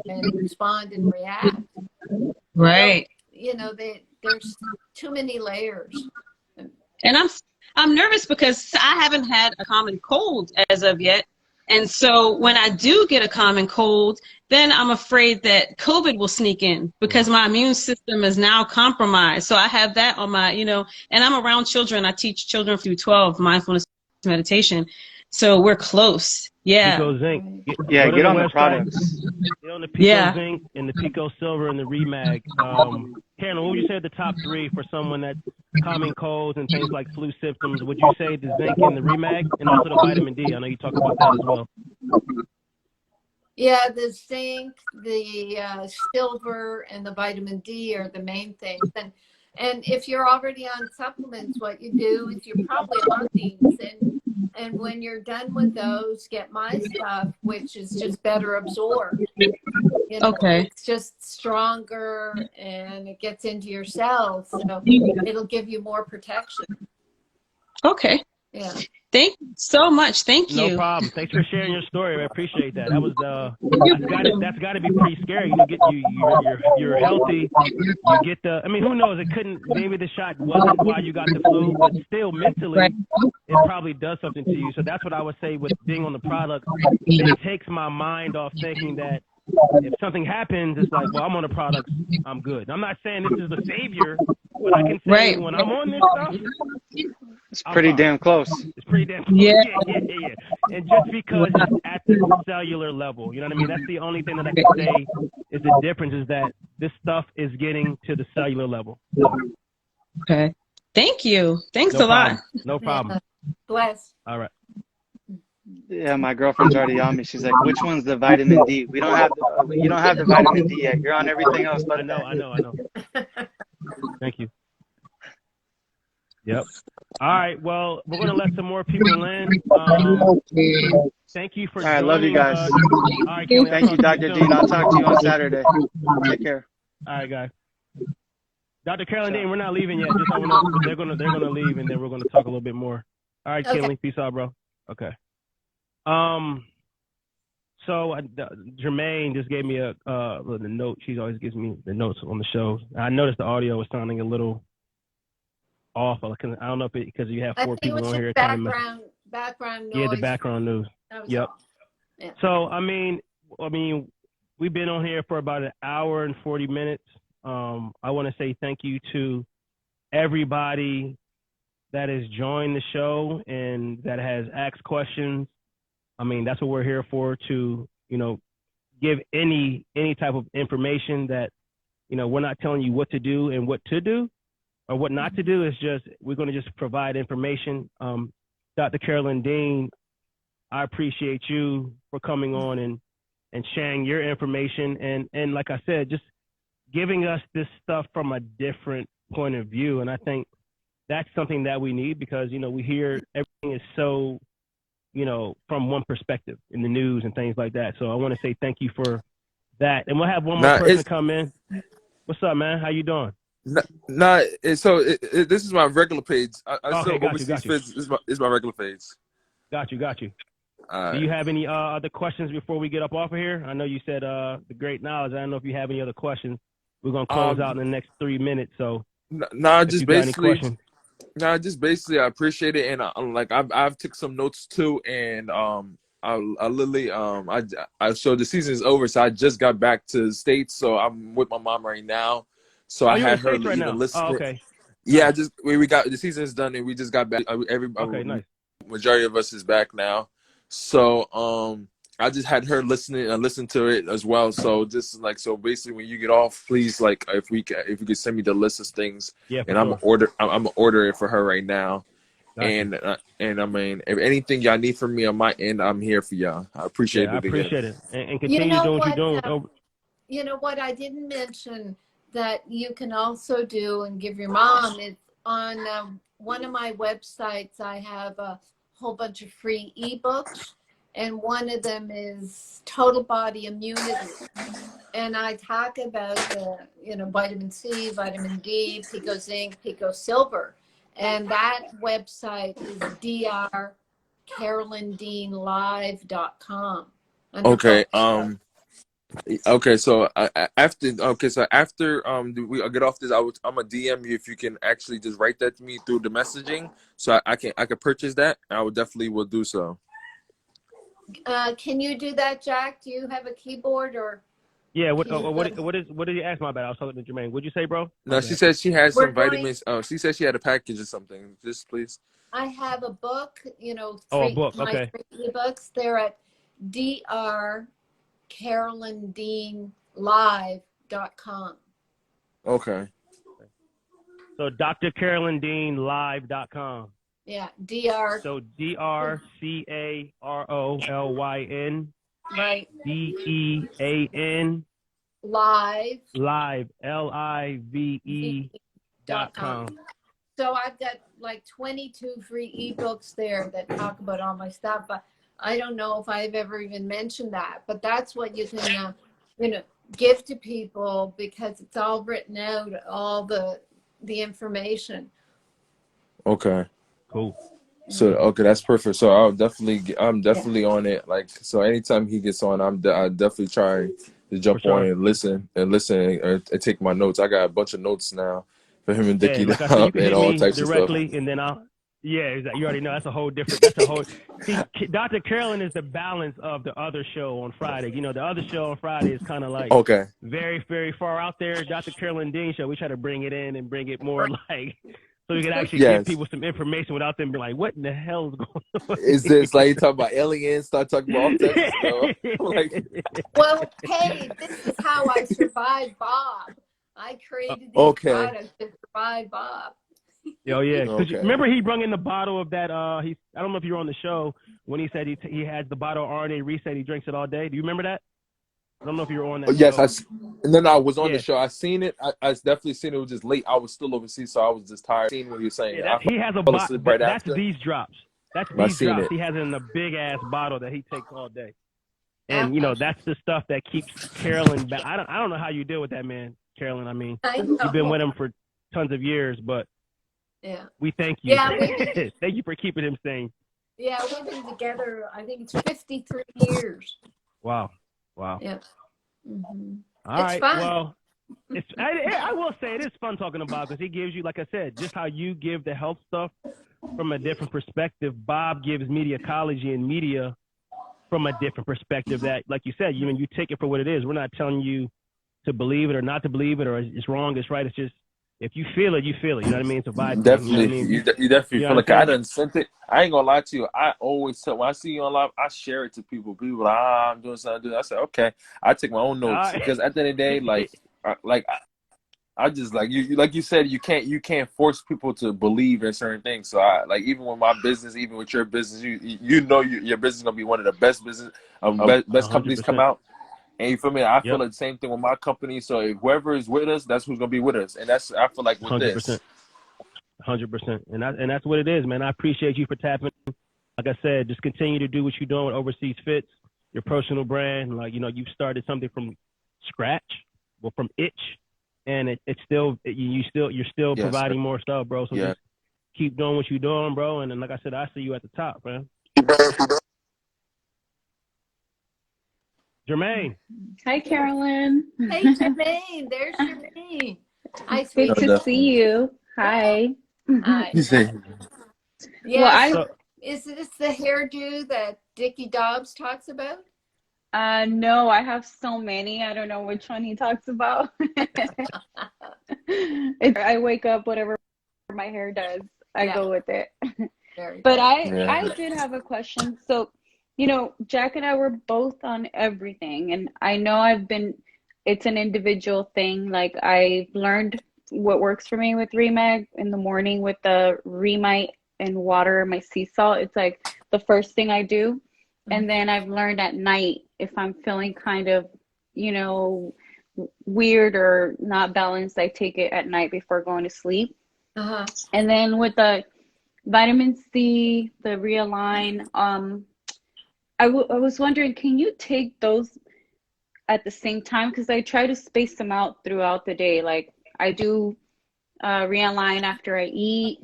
S3: and respond and react.
S9: Right.
S3: So, there's too many layers.
S9: And I'm nervous because I haven't had a common cold as of yet. And so when I do get a common cold, then I'm afraid that COVID will sneak in because my immune system is now compromised. So I have that on my, and I'm around children. I teach children through 12 mindfulness meditation. So we're close. Yeah.
S2: Pico Zinc.
S7: Get on the products.
S2: Get on the Pico Zinc and the Pico Silver and the Remag. Carolyn, what would you say are the top three for someone that's common colds and things like flu symptoms? Would you say the Zinc and the Remag, and also the vitamin D? I know you talk about that as well.
S3: Yeah, the zinc, the silver, and the vitamin D are the main things. And if you're already on supplements, what you do is you're probably on these. And when you're done with those, get my stuff, which is just better absorbed. It's just stronger and it gets into your cells. So it'll give you more protection.
S9: Okay.
S3: Yeah.
S9: Thank you so much. Thank you.
S2: No problem. Thanks for sharing your story. I appreciate that. That was that's got to be pretty scary. You're healthy. You get who knows? Maybe the shot wasn't why you got the flu, but still mentally, it probably does something to you. So that's what I would say with being on the product. It takes my mind off thinking that if something happens, it's like, well, I'm on the product, I'm good. I'm not saying this is the savior, but I can say when I'm on this stuff,
S7: it's pretty damn close.
S2: It's pretty damn close. Yeah. And just because it's at the cellular level, you know what I mean? That's the only thing that I can say is the difference is that this stuff is getting to the cellular level.
S9: Okay. Thank you. Thanks a lot.
S2: No problem.
S3: Bless.
S2: All right.
S7: Yeah, my girlfriend's already on me. She's like, "Which one's the vitamin D? You don't have the vitamin D yet. You're on everything else." But
S2: I know. Thank you. Yep. All right. Well, we're gonna let some more people in. Thank you for.
S7: All right. Love you guys.
S2: All right, Kelly,
S7: thank you, Dr. Dean. I'll talk to you on Saturday. Take care.
S2: All right, guys. Dr. Carolyn Dean, we're not leaving yet. Just so we know, they're gonna leave, and then we're gonna talk a little bit more. All right, okay. Kelly. Peace out, bro. Okay. So Jermaine just gave me a note. She always gives me the notes on the show. I noticed the audio was sounding a little off. I don't know if because you have four people on here.
S3: Background noise.
S2: Yeah, the background news. Yep.
S3: Yeah.
S2: So I mean, we've been on here for about an hour and 40 minutes. I want to say thank you to everybody that has joined the show and that has asked questions. I mean, that's what we're here for, to, give any type of information that, we're not telling you what to do and what to do or what not to do. It's just, we're going to just provide information. Dr. Carolyn Dean, I appreciate you for coming on and sharing your information. And like I said, just giving us this stuff from a different point of view. And I think that's something that we need because, you know, we hear everything is so, you know, from one perspective in the news and things like that. So I want to say thank you for that. And we'll have one more
S8: Nah,
S2: person come in. What's up, man? How you doing?
S8: This is my regular page. I
S2: Okay,
S8: still
S2: got
S8: overseas
S2: you.
S8: This is my regular page.
S2: Got you.
S8: All
S2: Do
S8: right.
S2: you have any other questions before we get up off of here? I know you said the great knowledge. I don't know if you have any other questions. We're gonna close out in the next 3 minutes. So if
S8: Just
S2: you got any
S8: basically,
S2: questions.
S8: I appreciate it, and I've took some notes too, and I literally so the season is over, so I just got back to the States, so I'm with my mom right now, so
S2: Oh,
S8: I
S2: you're in
S8: had
S2: the
S8: her
S2: States right
S8: even
S2: now.
S8: listen.
S2: Oh, okay.
S8: Yeah,
S2: Nice.
S8: we got the season is done, and we just got back.
S2: Okay, nice.
S8: Majority of us is back now, so I just had her listen to it as well. So just like basically, when you get off, please if you could send me the list of things,
S2: Yeah, for
S8: and I'm
S2: sure.
S8: gonna order it for her right now.
S2: Got you.
S8: And I mean, if anything y'all need from me on my end, I'm here for y'all. I appreciate
S2: Yeah, I
S8: it again.
S2: appreciate it. And
S3: You
S2: continue
S3: know
S2: doing what you're
S3: what?
S2: doing with over.
S3: You know what I didn't mention that you can also do and give your mom is on one of my websites. I have a whole bunch of free ebooks, and one of them is Total Body Immunity. And I talk about the, you know, vitamin C, vitamin D, Pico Zinc, Pico Silver. And that website is drcarolyndeanlive.com.
S8: Okay. Okay. So after we get off this, I'm gonna DM you if you can actually just write that to me through the messaging, so I can purchase that. I would definitely will do so.
S3: Can you do that, Jack? Do you have a keyboard or?
S2: Yeah. What did you ask my bad? I was talking to Jermaine. What'd you say, bro?
S8: No, she said she has
S3: We're
S8: some
S3: going-
S8: vitamins. Oh, she said she had a package or something. Just please.
S3: I have a book, you know,
S2: Oh, a book.
S3: my
S2: Okay.
S3: 3 ebooks. They're at drcarolyndeanlive.com.
S8: Okay.
S2: So drcarolyndeanlive.com.
S3: Yeah, DR.
S2: So DRCAROLYN
S3: Right.
S2: DEAN
S3: Live.
S2: LIVE.com.
S3: So I've got like 22 free ebooks there that talk about all my stuff. But I don't know if I've ever even mentioned that, but that's what you can, you know, give to people because it's all written out, all the information.
S8: Okay.
S2: Cool.
S8: So okay, that's perfect. So I'm definitely on it. Like, so anytime he gets on, I definitely try to jump on and listen and take my notes. I got a bunch of notes now for him and Dickie
S2: Like I said, you can
S8: and
S2: hit
S8: all
S2: me
S8: types
S2: directly,
S8: of stuff.
S2: and then you already know that's a whole different. See, Dr. Carolyn is the balance of the other show on Friday. You know, the other show on Friday is kind of like very, very far out there. Dr. Carolyn Dean show, we try to bring it in and bring it more like so we can actually give people some information without them being like, what in the hell is going on?
S8: Is this like you talk about aliens? Start talking about all types of stuff.
S3: Well, hey, this is how I survived Bob. I created these products to survive Bob.
S2: Oh yeah, because remember he brung in the bottle of that. I don't know if you were on the show when he said he has the bottle of RNA Reset. He drinks it all day. Do you remember that? I don't know if you were on that.
S8: Yes,
S2: show.
S8: And then I was on the show. I seen it. I definitely seen it. It was just late. I was still overseas, so I was just tired. Seeing what he was saying.
S2: Yeah, he has a bottle. That's these drops. That's these drops. He has it in a big ass bottle that he takes all day. And you know that's the stuff that keeps Carolyn back. I don't know how you deal with that, man, Carolyn. I mean, you've been with him for tons of years, but we thank you.
S3: Yeah,
S2: thank you for keeping him sane.
S3: Yeah, we've been together. I think it's 53 years.
S2: Wow.
S3: Yeah. Mm-hmm.
S2: All right. Fun. Well, I will say it is fun talking about because he gives you, like I said, just how you give the health stuff from a different perspective. Bob gives mediacology and media from a different perspective that, like you said, you take it for what it is. We're not telling you to believe it or not to believe it or it's wrong, it's right. It's just if you feel it, you feel it. You know what I mean? It's a vibe.
S8: Definitely.
S2: Thing,
S8: you definitely feel like I done sent it. I ain't gonna lie to you. I always tell when I see you on live, I share it to people. People like, I'm doing something. I said, okay. I take my own notes because at the end of the day, I just like you said, you can't force people to believe in certain things. So I like even with my business, even with your business, you know your business is gonna be one of the best business best companies come out. And you feel me? I feel the same thing with my company. So if whoever is with us, that's who's gonna be with us. And that's I feel like with
S2: 100%.
S8: this.
S2: 100%. And that's what it is, man. I appreciate you for tapping. Like I said, just continue to do what you're doing with Overseas Fits, your personal brand. Like, you know, you've started something from scratch, well, from itch, and you're still
S8: Yes,
S2: providing more stuff, bro. So
S8: yeah.
S2: just keep doing what you're doing, bro. And then, like I said, I see you at the top, man. Jermaine.
S10: Hi, Carolyn.
S3: Hey, Jermaine, there's Jermaine. Hi,
S10: It's good
S3: sweetie.
S10: to see you. Hi.
S3: Hi.
S8: You say,
S3: Yeah,
S10: Well,
S3: so is this the hairdo that Dickie Dobbs talks about?
S10: no, I have so many. I don't know which one he talks about. I wake up, whatever my hair does, I go with it.
S3: Very
S10: But
S3: good.
S10: I did have a question. So, you know, Jack and I were both on everything, and I know it's an individual thing. Like, I've learned what works for me with Remag in the morning with the Remite and water, my sea salt. It's like the first thing I do. And then I've learned at night, if I'm feeling kind of, you know, weird or not balanced, I take it at night before going to sleep.
S3: Uh-huh.
S10: And then with the vitamin C, the Realign, I was wondering, can you take those at the same time? Because I try to space them out throughout the day. Like, I do Realign after I eat.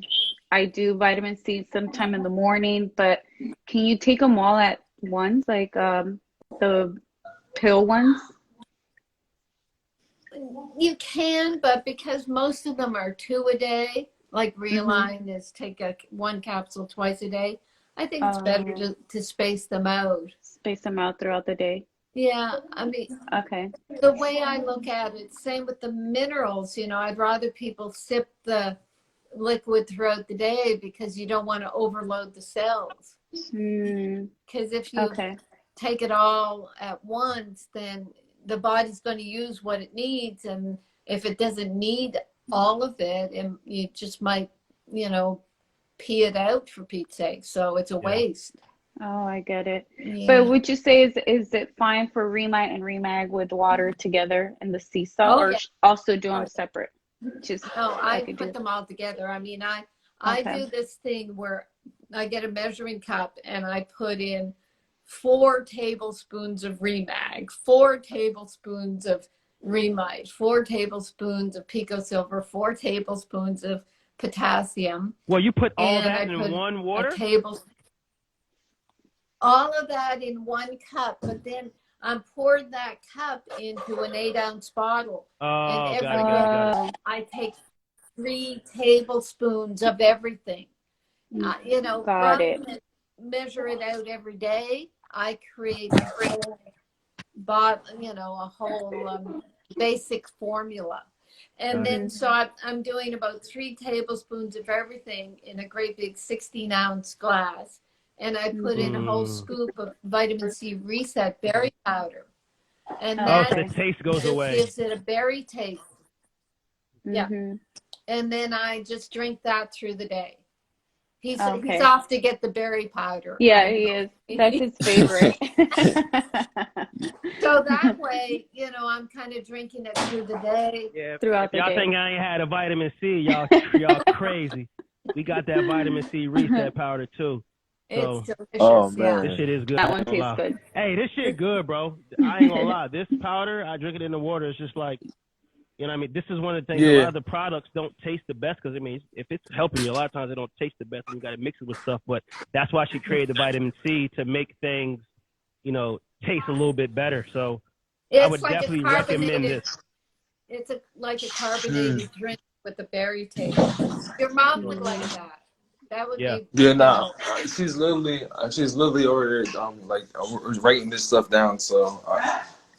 S10: I do vitamin C sometime in the morning. But can you take them all at once, like the pill ones?
S3: You can, but because most of them are 2 a day, like Realign is take one capsule twice a day, I think it's better to space them out.
S10: Space them out throughout the day.
S3: Yeah, I mean,
S10: Okay.
S3: the way I look at it, same with the minerals, you know, I'd rather people sip the liquid throughout the day because you don't want to overload the cells. Because if you take it all at once, then the body's going to use what it needs. And if it doesn't need all of it, and you just might, you know, pee it out for Pete's sake. So it's a waste.
S10: Oh, I get it.
S3: Yeah.
S10: But would you say is it fine for Remite and Remag with water together in the sea salt, or also do them separate? Just
S3: I put them all together. I mean, I do this thing where I get a measuring cup and I put in 4 tablespoons of Remag, 4 tablespoons of Remite, 4 tablespoons of Pico Silver, 4 tablespoons of potassium.
S2: Well, you put all that in one water?
S3: All of that in 1 cup, but then I'm pouring that cup into an 8-ounce bottle.
S2: Oh,
S3: and
S2: got it.
S3: I take 3 tablespoons of everything. You know, rather than measure it out every day, I create a whole bottle, you know, a whole basic formula. And then so I'm doing about 3 tablespoons of everything in a great big 16-ounce glass. And I put in a whole scoop of vitamin C reset berry powder. And that
S2: the taste goes away.
S3: Gives it a berry taste. Yeah. And then I just drink that through the day. He's off to get the berry powder.
S10: Yeah, he is. That's his favorite.
S3: So that way, you know, I'm kind of drinking it through the day.
S2: Yeah,
S10: throughout the day.
S2: Y'all think I ain't had a vitamin C, y'all crazy. We got that vitamin C reset powder too. So,
S3: it's delicious.
S8: man.
S2: This shit is good.
S10: That one tastes good.
S2: Hey, this shit good, bro. I ain't gonna lie. This powder, I drink it in the water. It's just like, you know what I mean? This is one of the things, a lot of the products don't taste the best because, I mean, if it's helping you, a lot of times they don't taste the best and you got to mix it with stuff. But that's why she created the vitamin C to make things, you know, taste a little bit better. So I would
S3: like
S2: definitely recommend this.
S3: It's like a carbonated drink with a berry taste. Your mom would like that. That would be.
S8: Yeah, no, she's literally ordered writing this stuff down. So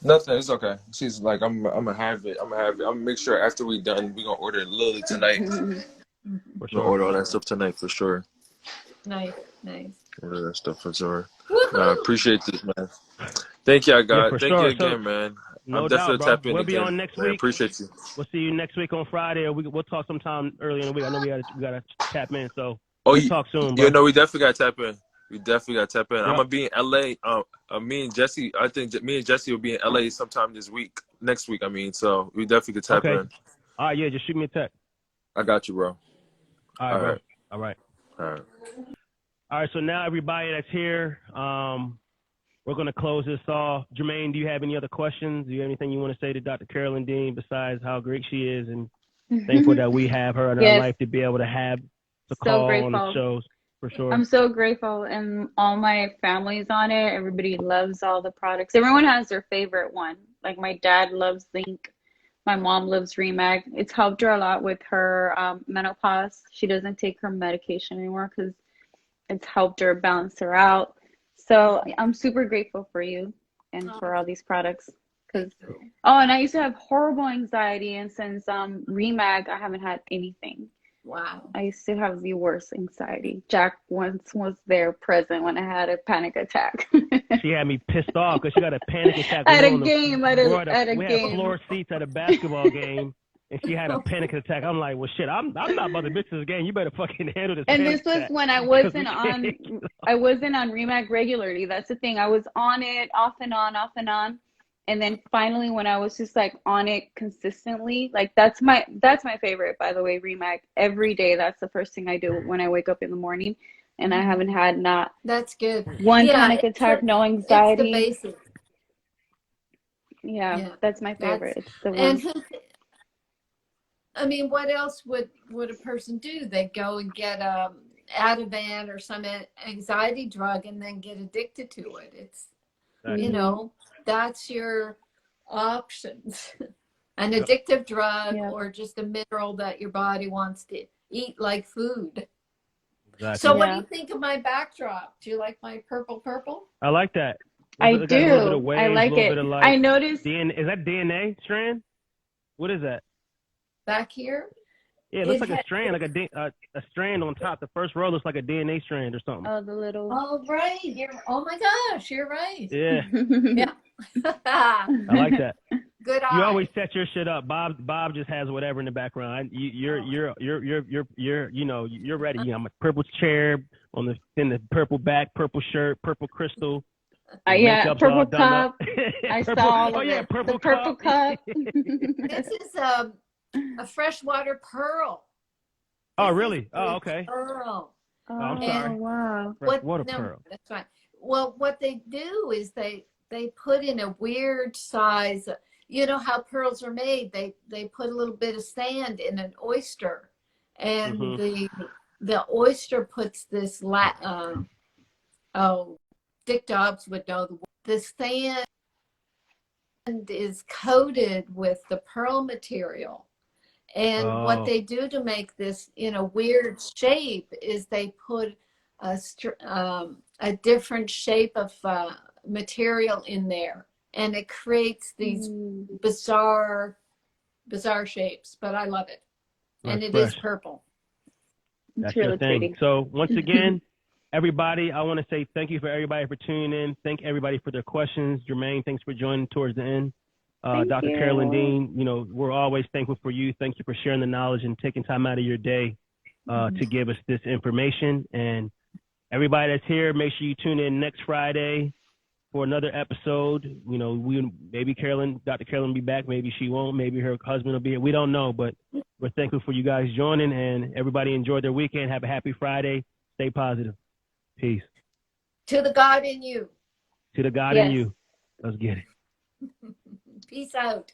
S8: nothing, it's okay. She's like, I'm gonna have it. I'm gonna make sure after we done, we gonna order it literally tonight.
S2: For sure.
S8: Order all that stuff tonight for sure.
S3: Nice.
S8: Order that stuff for sure. I appreciate this, man. Thank you, God. Thank you again, man.
S2: No
S8: I'm
S2: doubt,
S8: definitely
S2: bro.
S8: tapping
S2: We'll be
S8: again.
S2: on next
S8: Man,
S2: week.
S8: appreciate you.
S2: We'll see you next week on Friday, or we'll talk sometime early in the week. I know we gotta tap in, so we'll talk soon, bro.
S8: Yeah, no, we definitely gotta tap in. I'm gonna be in LA. Me and Jesse. I think me and Jesse will be in LA sometime next week. I mean, so we definitely could tap in.
S2: All right, yeah, just shoot me a text.
S8: I got you, bro.
S2: All right,
S8: All
S2: bro.
S8: right.
S2: All right.
S8: All right.
S2: All right. So now everybody that's here, we're going to close this off. Jermaine, do you have any other questions? Do you have anything you want to say to Dr. Carolyn Dean besides how great she is and thankful that we have her in our
S10: Yes,
S2: life to be able to have the
S10: so
S2: call on the
S10: grateful.
S2: shows for sure?
S10: I'm so grateful, and all my family's on it. Everybody loves all the products. Everyone has their favorite one. Like my dad loves Zinc. My mom loves Remag. It's helped her a lot with her menopause. She doesn't take her medication anymore because it's helped her balance her out. So I'm super grateful for you and
S3: Oh,
S10: for all these products. Because
S3: thank you.
S10: oh, and I used to have horrible anxiety, and since Remag, I haven't had anything.
S3: Wow.
S10: I used to have the worst anxiety. Jack once was there present when I had a panic attack.
S2: She had me pissed off because she got a panic attack.
S10: At
S2: We
S10: a game, at a
S2: we had
S10: game.
S2: floor seats at a basketball game, and she had a panic attack. I'm like, well, shit, I'm not about to miss this game. You better fucking handle this
S10: And
S2: panic
S10: this was
S2: attack.
S10: when I wasn't on Remag regularly. That's the thing. I was on it off and on, off and on. And then finally when I was just like on it consistently, like that's my favorite, by the way, Remag. Every day that's the first thing I do when I wake up in the morning. And I haven't had not
S3: That's good.
S10: one
S3: Yeah,
S10: panic attack, no
S3: it's the
S10: anxiety.
S3: basics.
S10: Yeah,
S3: Yeah,
S10: that's my
S3: that's
S10: favorite. It's the
S3: and
S10: one.
S3: I mean, what else would a person do? They go and get a Ativan or some anxiety drug and then get addicted to it. It's you
S10: Mhm.
S3: know, that's your options. An addictive drug
S10: Yeah.
S3: or just a mineral that your body wants to eat like food.
S2: Exactly.
S3: So what do
S10: Yeah.
S3: you think of my backdrop? Do you like my purple?
S2: I like that.
S10: I
S2: It got a little bit of
S10: do.
S2: waves,
S10: I
S2: a
S10: like
S2: little
S10: it.
S2: bit of light.
S10: I noticed.
S2: DNA, is that DNA strand? What is that?
S3: Back here?
S2: Yeah, it looks
S3: It
S2: like a strand, like a strand on top. The first row looks like a DNA strand or something.
S10: Oh, the little.
S3: Oh, right. Oh my gosh, you're right.
S2: Yeah,
S3: Yeah.
S2: I like that.
S3: Good eye.
S2: You always set your shit up. Bob just has whatever in the background. You're you know you're ready. You know, I'm a purple chair in the purple back, purple shirt, purple crystal.
S10: Yeah,
S2: Makeup's
S10: purple
S2: all done up.
S10: cup. I
S2: Purple,
S10: saw all
S2: oh
S10: of
S2: yeah,
S10: it.
S2: purple
S10: The purple cup.
S3: This is a freshwater pearl.
S2: Oh
S3: This
S2: really?
S3: is
S2: Oh
S3: a
S2: okay.
S3: pearl.
S2: Oh, I'm
S10: Oh,
S2: sorry.
S10: wow.
S2: Freshwater
S3: No,
S2: pearl.
S3: that's fine. Well, what they do is they put in a weird size. You know how pearls are made? They put a little bit of sand in an oyster, and the oyster puts this Dick Dobbs would know the sand is coated with the pearl material. And what they do to make this in a weird shape is they put a different shape of material in there, and it creates these bizarre shapes. But I love it, and it is purple.
S10: It's
S2: That's
S10: really
S2: your thing.
S10: pretty.
S2: So once again, everybody, I want to say thank you for everybody for tuning in. Thank everybody for their questions. Jermaine, thanks for joining towards the end.
S10: Thank
S2: Dr.
S10: you.
S2: Carolyn Dean, you know, we're always thankful for you. Thank you for sharing the knowledge and taking time out of your day to give us this information. And everybody that's here, make sure you tune in next Friday for another episode. You know, maybe Dr. Carolyn will be back. Maybe she won't. Maybe her husband will be here. We don't know, but we're thankful for you guys joining, and everybody enjoy their weekend. Have a happy Friday. Stay positive. Peace.
S3: To the God in you.
S2: To the God in you. Let's get it.
S3: Peace out.